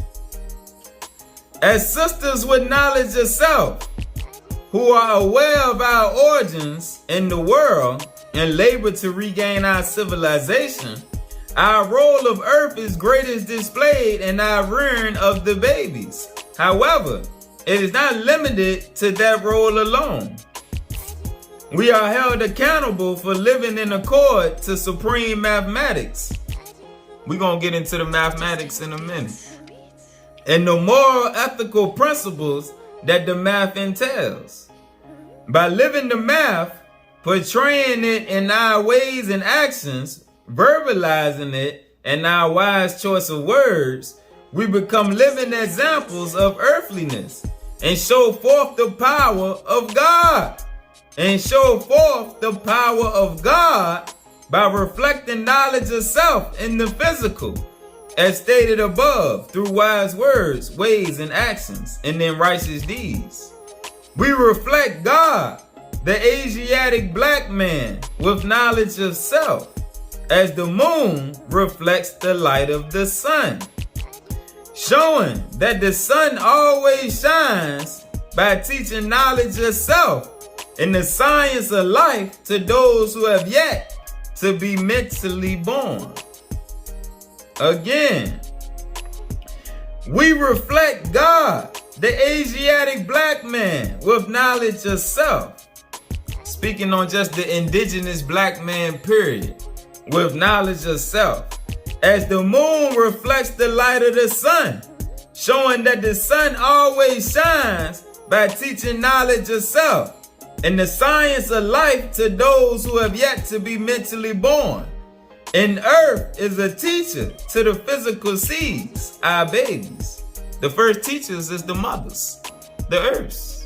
As sisters with knowledge of self, who are aware of our origins in the world and labor to regain our civilization, our role of earth is greatest displayed in our rearing of the babies. However, it is not limited to that role alone. We are held accountable for living in accord to supreme mathematics. We're going to get into the mathematics in a minute. And the moral ethical principles that the math entails. By living the math, portraying it in our ways and actions, verbalizing it in our wise choice of words, we become living examples of earthliness and show forth the power of God. And show forth the power of God by reflecting knowledge of self in the physical, as stated above, through wise words, ways, and actions, and then righteous deeds. We reflect God, the Asiatic black man, with knowledge of self, as the moon reflects the light of the sun, showing that the sun always shines by teaching knowledge of self and the science of life to those who have yet to be mentally born. Again, we reflect God, the Asiatic black man, with knowledge of self. Speaking on just the indigenous black man, period, with knowledge of self. As the moon reflects the light of the sun, showing that the sun always shines by teaching knowledge of self and the science of life to those who have yet to be mentally born. And earth is a teacher to the physical seeds, our babies. The first teachers is the mothers, the earths.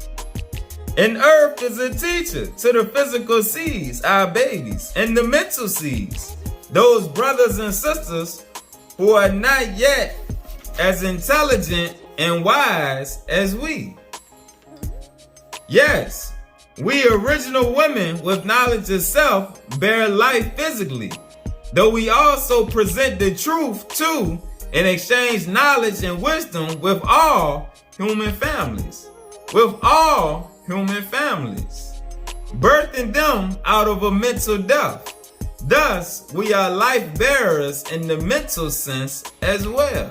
And earth is a teacher to the physical seeds, our babies, and the mental seeds, those brothers and sisters who are not yet as intelligent and wise as we. Yes, we original women with knowledge of self bear life physically, though we also present the truth too and exchange knowledge and wisdom with all human families. With all human families, birthing them out of a mental death. Thus, we are life bearers in the mental sense as well.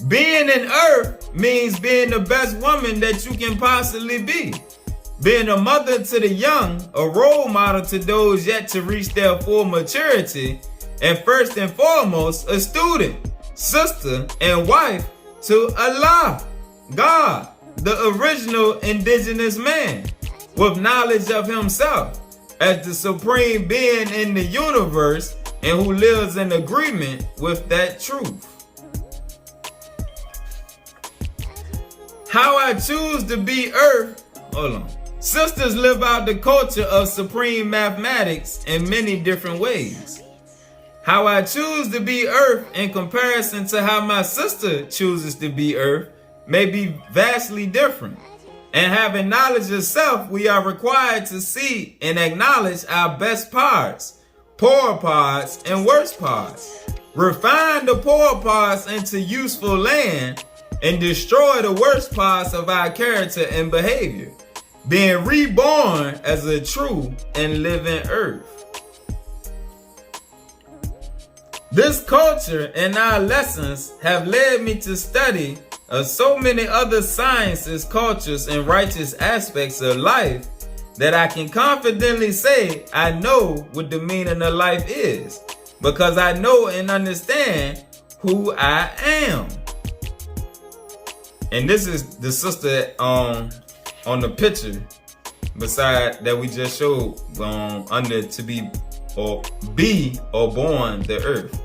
Being in earth means being the best woman that you can possibly be. Being a mother to the young, a role model to those yet to reach their full maturity, and first and foremost, a student, sister, and wife to Allah, God, the original indigenous man, with knowledge of himself as the supreme being in the universe and who lives in agreement with that truth. How I choose to be earth, hold on. Sisters live out the culture of supreme mathematics in many different ways. How I choose to be earth in comparison to how my sister chooses to be earth may be vastly different. And having knowledge of self, we are required to see and acknowledge our best parts, poor parts, and worst parts. Refine the poor parts into useful land and destroy the worst parts of our character and behavior, being reborn as a true and living earth. This culture and our lessons have led me to study of so many other sciences, cultures, and righteous aspects of life that I can confidently say I know what the meaning of life is, because I know and understand who I am. And this is the sister on the picture beside that we just showed under to be or born the earth.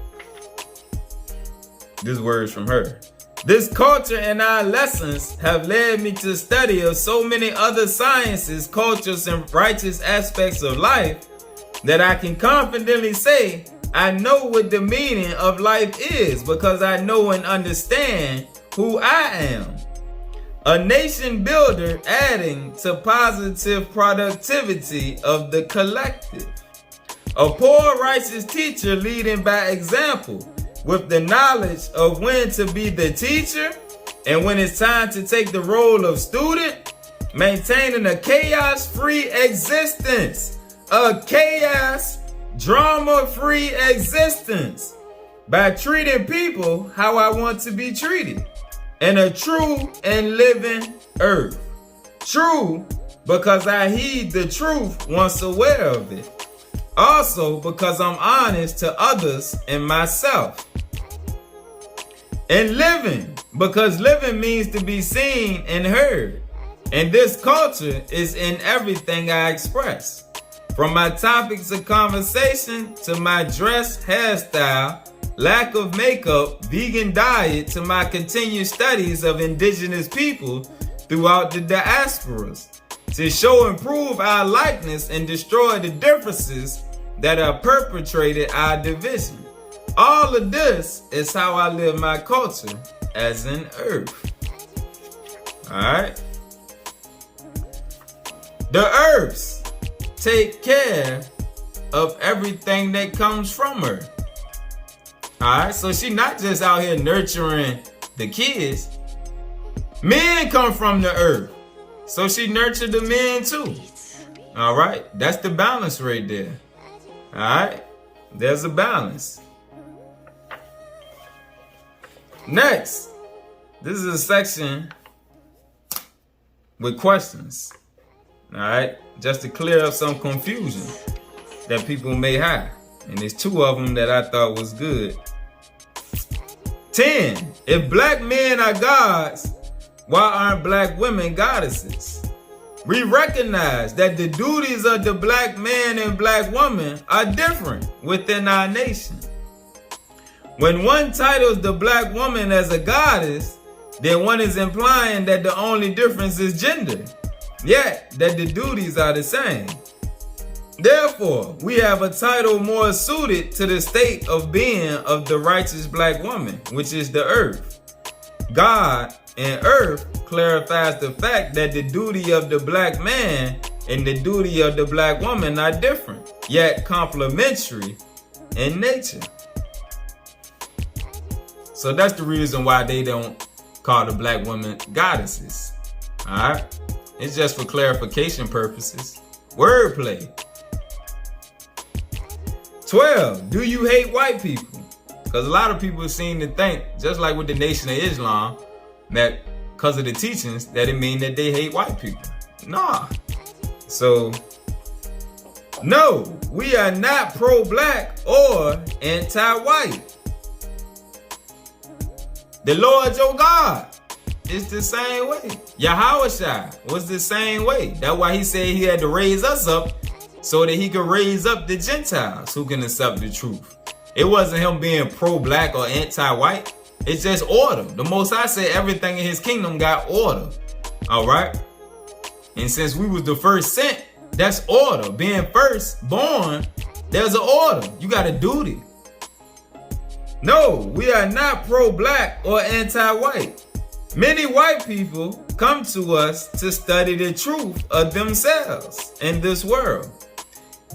This word is from her. This culture and our lessons have led me to study of so many other sciences, cultures, and righteous aspects of life that I can confidently say I know what the meaning of life is, because I know and understand who I am. A nation builder adding to positive productivity of the collective. A poor righteous teacher leading by example with the knowledge of when to be the teacher and when it's time to take the role of student, maintaining a chaos-free existence. A chaos, drama-free existence by treating people how I want to be treated. And a true and living earth. True because I heed the truth once aware of it. Also because I'm honest to others and myself. And living because living means to be seen and heard. And this culture is in everything I express. From my topics of conversation to my dress, hairstyle, lack of makeup, vegan diet, to my continued studies of indigenous people throughout the diasporas, to show and prove our likeness and destroy the differences that have perpetrated our division. All of this is how I live my culture as an earth. Alright? The earths take care of everything that comes from her. Alright, so she not just out here nurturing the kids. Men come from the earth, so she nurtured the men too. Alright, that's the balance right there. Alright, there's a balance. Next, this is a section with questions. Alright, just to clear up some confusion that people may have. And there's two of them that I thought was good. 10. If black men are gods, why aren't black women goddesses? We recognize that the duties of the black man and black woman are different within our nation. When one titles the black woman as a goddess, then one is implying that the only difference is gender, yet that the duties are the same. Therefore, we have a title more suited to the state of being of the righteous black woman, which is the earth. God and earth clarifies the fact that the duty of the black man and the duty of the black woman are different, yet complementary in nature. So that's the reason why they don't call the black women goddesses. Alright? It's just for clarification purposes. Wordplay. 12. Do you hate white people? Because a lot of people seem to think, just like with the Nation of Islam, that because of the teachings, that it means that they hate white people. Nah. So, no, we are not pro-black or anti-white. The Lord your God is the same way. Yahushua was the same way. That's why he said he had to raise us up so that he could raise up the Gentiles who can accept the truth. It wasn't him being pro-black or anti-white. It's just order. The Most High said everything in his kingdom got order. All right? And since we was the first sent, that's order. Being first born, there's an order. You got a duty. No, we are not pro-black or anti-white. Many white people come to us to study the truth of themselves in this world.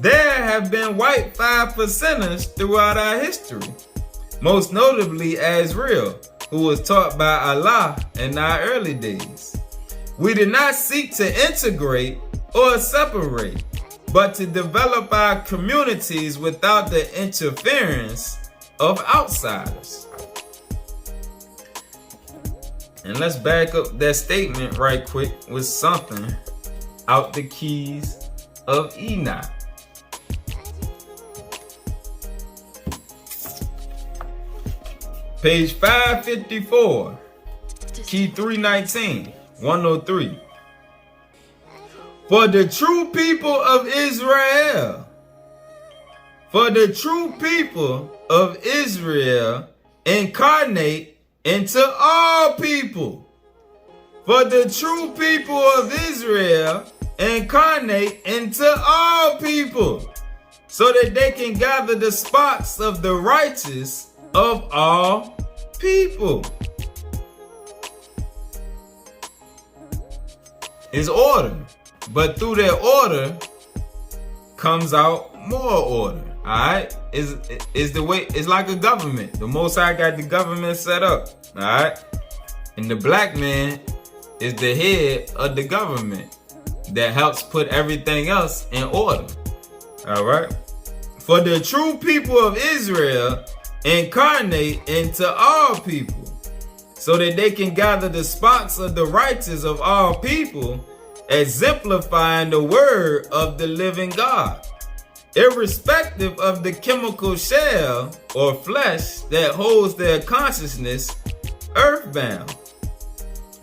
There have been white 5%ers throughout our history, most notably Azrael, who was taught by Allah in our early days. We did not seek to integrate or separate, but to develop our communities without the interference of outsiders. And let's back up that statement right quick with something out the keys of Enoch. Page 554, key 319, 103. For the true people of Israel, incarnate into all people. For the true people of Israel incarnate into all people, so that they can gather the spots of the righteous of all people. It's order, but through that order comes out more order. Alright? Is the way, it's like a government. The Most High got the government set up. Alright? And the black man is the head of the government that helps put everything else in order. Alright? For the true people of Israel incarnate into all people, so that they can gather the spots of the righteous of all people, exemplifying the word of the living God, irrespective of the chemical shell or flesh that holds their consciousness earthbound.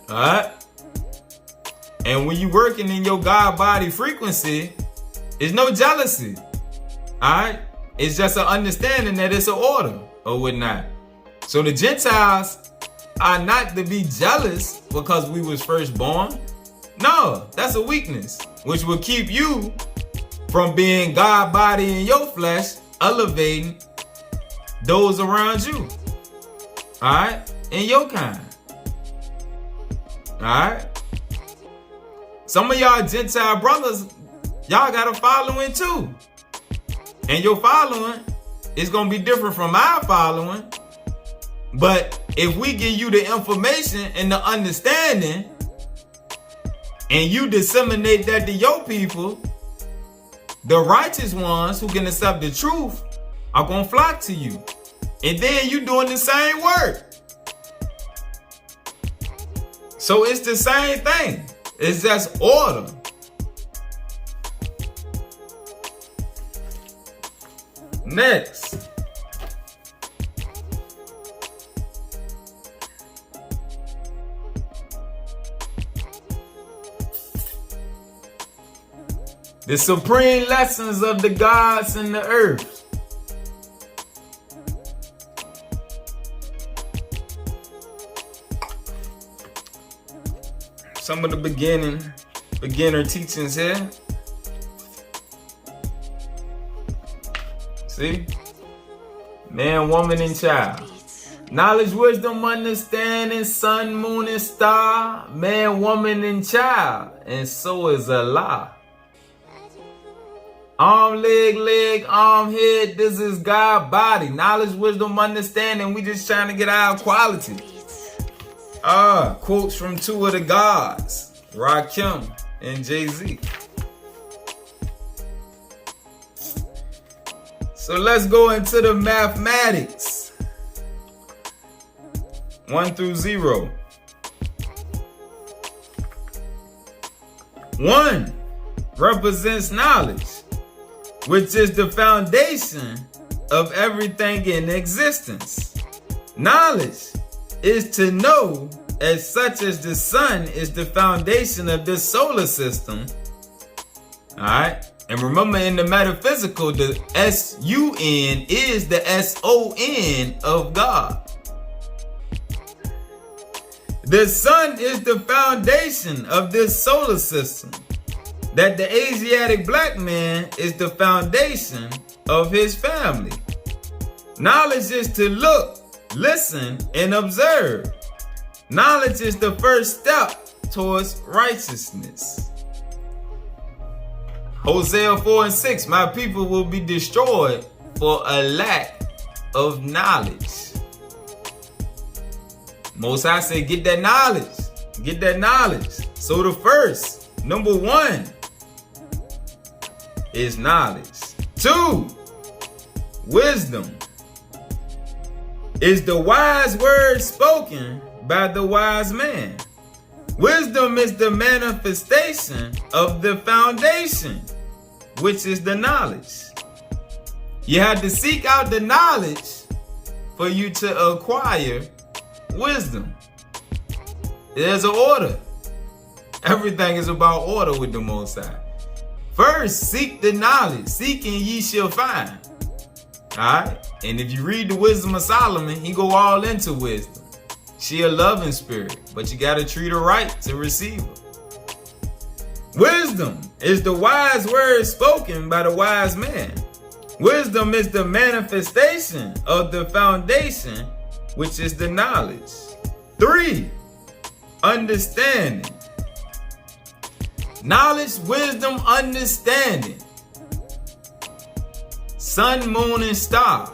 Alright? And when you working in your God body frequency, there's no jealousy. Alright? It's just an understanding that it's an order or whatnot. So the Gentiles are not to be jealous because we was first born. No, that's a weakness, which will keep you from being God body in your flesh, elevating those around you. Alright? In your kind. Alright? Some of y'all Gentile brothers, y'all got a following too. And your following is going to be different from our following. But if we give you the information and the understanding, and you disseminate that to your people, the righteous ones who can accept the truth are going to flock to you. And then you doing the same work. So it's the same thing. It's just order. Next. The supreme lessons of the gods and the earth. Some of the beginner teachings here. See? Man, woman, and child. Knowledge, wisdom, understanding, sun, moon, and star. Man, woman, and child. And so is Allah. Arm, leg, arm, head. This is God body. Knowledge, wisdom, understanding. We just trying to get our quality. Quotes from two of the gods, Rakim and Jay-Z. So let's go into the mathematics. 1 through 0. 1 represents knowledge, which is the foundation of everything in existence. Knowledge is to know, as such as the sun is the foundation of this solar system. Alright? And remember, in the metaphysical, the S-U-N is the S-O-N of God. The sun is the foundation of this solar system. That the Asiatic black man is the foundation of his family. Knowledge is to look, listen, and observe. Knowledge is the first step towards righteousness. Hosea 4 and 6, my people will be destroyed for a lack of knowledge. Most High say, get that knowledge. Get that knowledge. So the first, number 1, is knowledge. 2, wisdom is the wise word spoken by the wise man. Wisdom is the manifestation of the foundation, which is the knowledge. You have to seek out the knowledge for you to acquire wisdom. There's an order. Everything is about order with the Most High. First, seek the knowledge. Seek and ye shall find. Alright? And if you read the Wisdom of Solomon, he go all into wisdom. She a loving spirit, but you got to treat her right to receive her. Wisdom is the wise word spoken by the wise man. Wisdom is the manifestation of the foundation, which is the knowledge. 3, understanding. Knowledge, wisdom, understanding. Sun, moon, and star.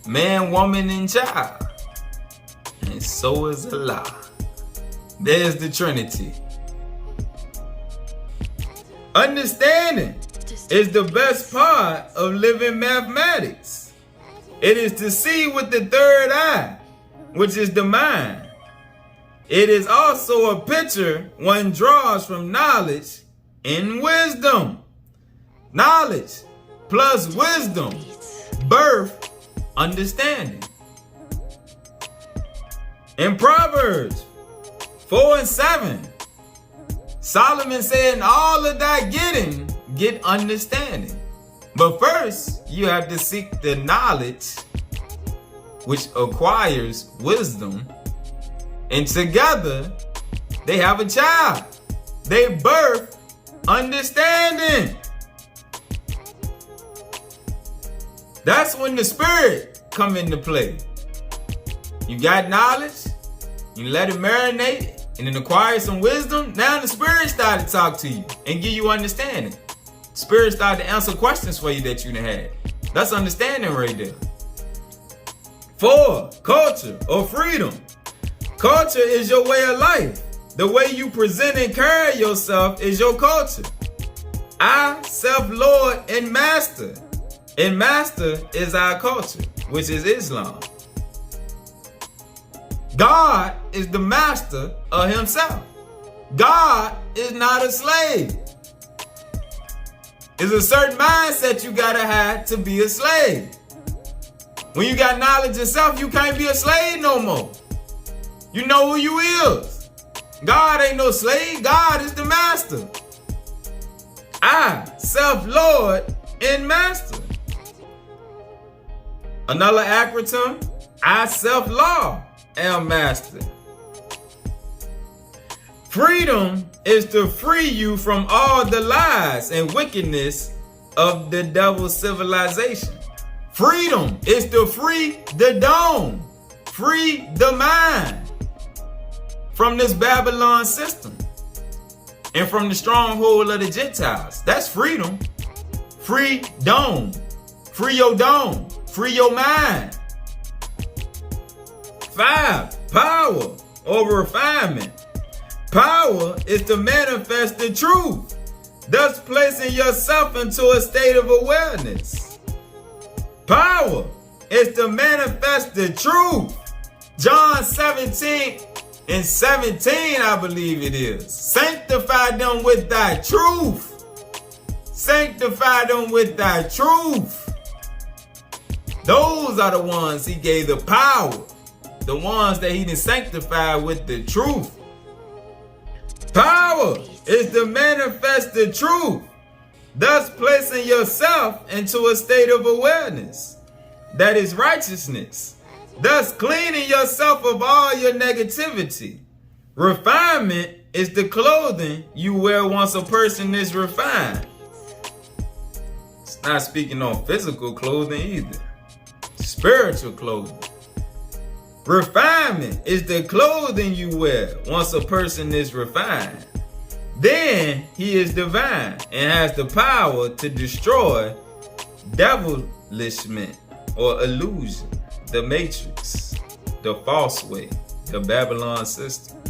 Man, woman, and child. And so is Allah. There's the Trinity. Understanding is the best part of living mathematics. It is to see with the third eye, which is the mind. It is also a picture one draws from knowledge and wisdom. Knowledge plus wisdom, birth, understanding. In Proverbs 4 and 7, Solomon said, in all of thy getting, get understanding. But first, you have to seek the knowledge, which acquires wisdom. And together, they have a child. They birth understanding. That's when the spirit come into play. You got knowledge, you let it marinate, and then acquire some wisdom. Now the spirit started to talk to you and give you understanding. Spirit started to answer questions for you that you didn't have. That's understanding right there. 4, culture or freedom. Culture is your way of life. The way you present and carry yourself is your culture. I, self, Lord, and master. And master is our culture, which is Islam. God is the master of himself. God is not a slave. It's a certain mindset you gotta have to be a slave. When you got knowledge of self, you can't be a slave no more. You know who you is. God ain't no slave. God is the master. I, self, Lord, and master. Another acronym, I, self, law, am master. Freedom is to free you from all the lies and wickedness of the devil's civilization. Freedom is to free the dome, free the mind from this Babylon system and from the stronghold of the Gentiles. That's freedom. Free dome. Free your dome. Free your mind. 5, power or refinement. Power is to manifest the truth, thus placing yourself into a state of awareness. Power is to manifest the truth, John 17:17, I believe it is. Sanctify them with thy truth. Sanctify them with thy truth. Those are the ones he gave the power. The ones that he didn't sanctify with the truth. Power is to manifest the truth, thus placing yourself into a state of awareness. That is righteousness, thus cleaning yourself of all your negativity. Refinement is the clothing you wear once a person is refined. It's not speaking on physical clothing either. Spiritual clothing. Refinement is the clothing you wear once a person is refined. Then he is divine and has the power to destroy devilishment or illusion, the matrix, the false way, the Babylon system.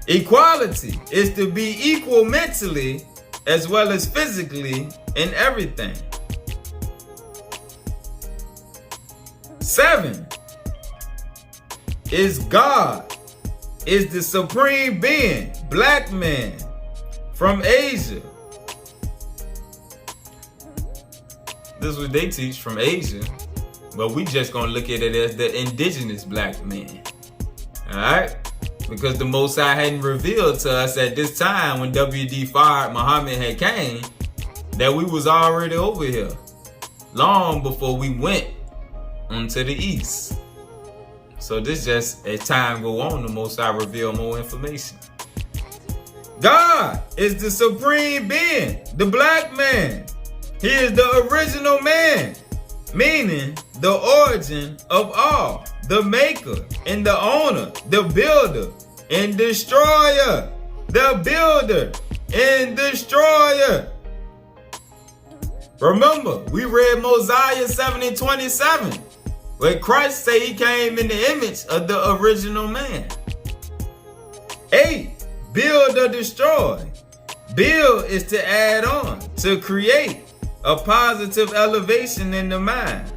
Equality is to be equal mentally as well as physically in everything. 7 is God, is the supreme being, black man from Asia. This is what they teach from Asia, but we just gonna look at it as the indigenous black man. Alright? Because the Most High hadn't revealed to us at this time when W.D. Farr Muhammad had came that we was already over here long before we went onto the east. So this just, as time go on, the Most High reveal more information. God is the supreme being, the black man. He is the original man, meaning the origin of all, the maker and the owner, the builder and destroyer, the builder and destroyer. Remember, we read Mosiah 7:27, where Christ say he came in the image of the original man. 8, build or destroy. Build is to add on, to create a positive elevation in the mind.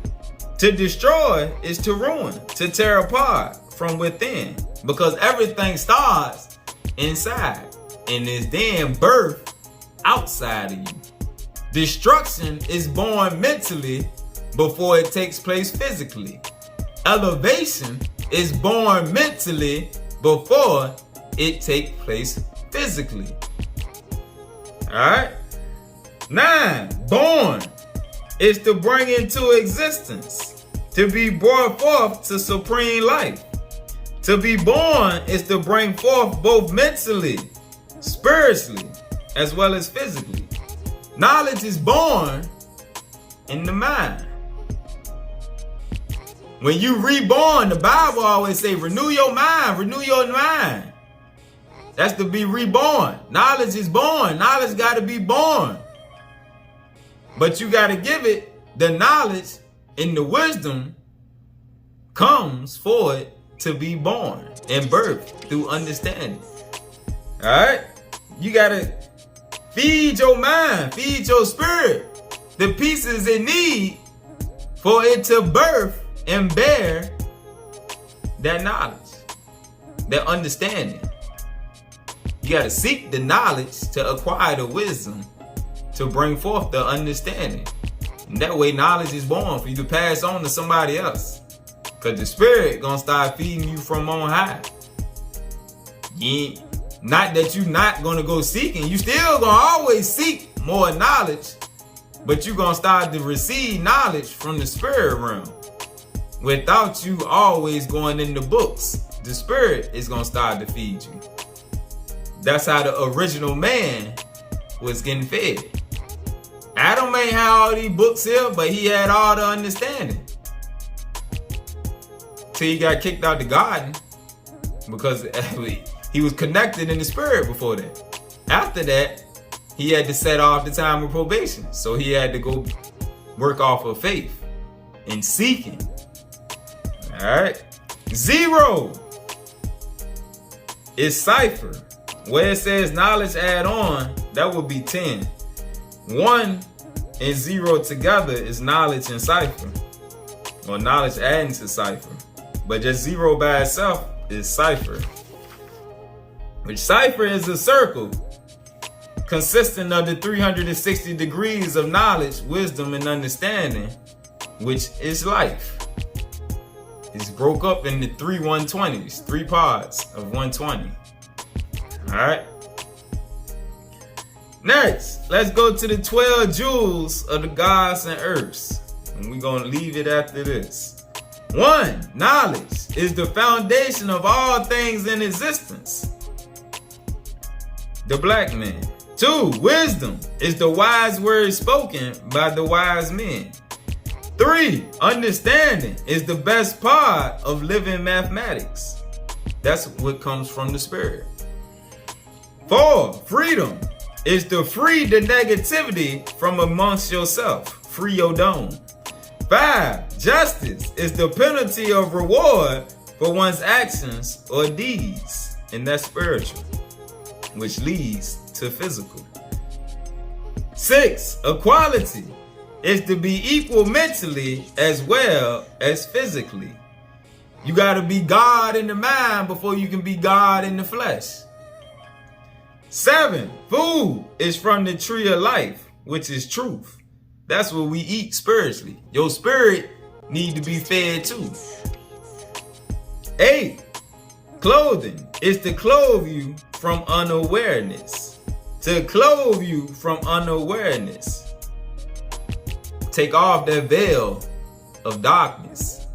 To destroy is to ruin, to tear apart from within, because everything starts inside and is then birthed outside of you. Destruction is born mentally before it takes place physically. Elevation is born mentally before it takes place physically. Alright? 9, born is to bring into existence, to be brought forth to supreme life. To be born is to bring forth both mentally, spiritually, as well as physically. Knowledge is born in the mind. When you reborn, the Bible always say, renew your mind, renew your mind. That's to be reborn. Knowledge is born. Knowledge got to be born. But you got to give it the knowledge, and the wisdom comes for it to be born and birthed through understanding. All right? You got to feed your mind, feed your spirit the pieces it need for it to birth and bear that knowledge, that understanding. You got to seek the knowledge to acquire the wisdom to bring forth the understanding. And that way knowledge is born for you to pass on to somebody else. Because the spirit gonna start feeding you from on high. Not that you're not gonna go seeking. You still gonna always seek more knowledge. But you're gonna start to receive knowledge from the spirit realm. Without you always going in the books. The spirit is gonna start to feed you. That's how the original man was getting fed. Adam ain't had all these books here, but he had all the understanding. Till he got kicked out the garden because he was connected in the spirit before that. After that, he had to set off the time of probation. So he had to go work off of faith and seeking. Alright. 0 is cipher. Where it says knowledge add on, that would be 10. 1 and 0 together is knowledge and cipher. Or knowledge adding to cipher. but just 0 by itself is cipher. Which cipher is a circle consisting of the 360 degrees of knowledge, wisdom, and understanding, which is life. It's broke up into 3 120s, 3 parts of 120. Alright? Next, let's go to the 12 jewels of the gods and earths. And we're going to leave it after this. 1. Knowledge is the foundation of all things in existence. The black man. 2. Wisdom is the wise words spoken by the wise men. 3. Understanding is the best part of living mathematics. That's what comes from the spirit. 4. Freedom is to free the negativity from amongst yourself. Free your dome. 5. Justice is the penalty of reward for one's actions or deeds. And that's spiritual, which leads to physical. 6. Equality is to be equal mentally as well as physically. You got to be God in the mind before you can be God in the flesh. 7. Food is from the tree of life, which is truth. That's what we eat spiritually. Your spirit need to be fed too. 8. Clothing is to clothe you from unawareness. To clothe you from unawareness. Take off that veil of darkness.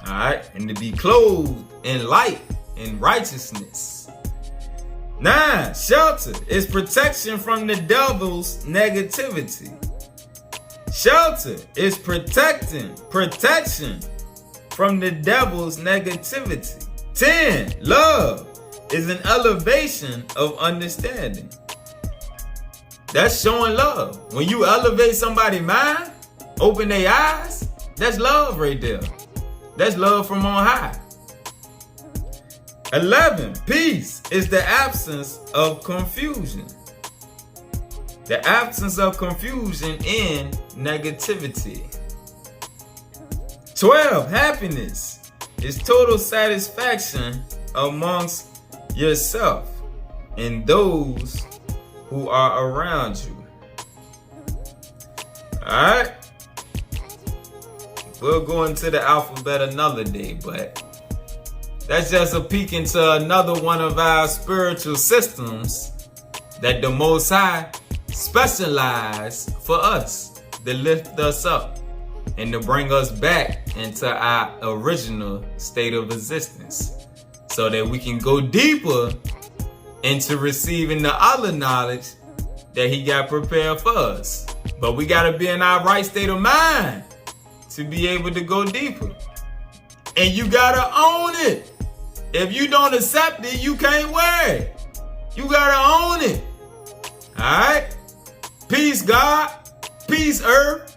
Alright? And to be clothed in light and righteousness. 9. Shelter is protection from the devil's negativity. Shelter is protection from the devil's negativity. 10. Love is an elevation of understanding. That's showing love. When you elevate somebody's mind, open their eyes, that's love right there. That's love from on high. 11. Peace is the absence of confusion. The absence of confusion in negativity. 12. Happiness is total satisfaction amongst yourself and those who are around you. Alright? We'll go into the alphabet another day, but that's just a peek into another one of our spiritual systems that the Most High specialized for us to lift us up and to bring us back into our original state of existence so that we can go deeper into receiving the other knowledge that He got prepared for us. But we got to be in our right state of mind to be able to go deeper. And you got to own it. If you don't accept it, you can't wear it. You got to own it. All right? Peace, God. Peace, earth.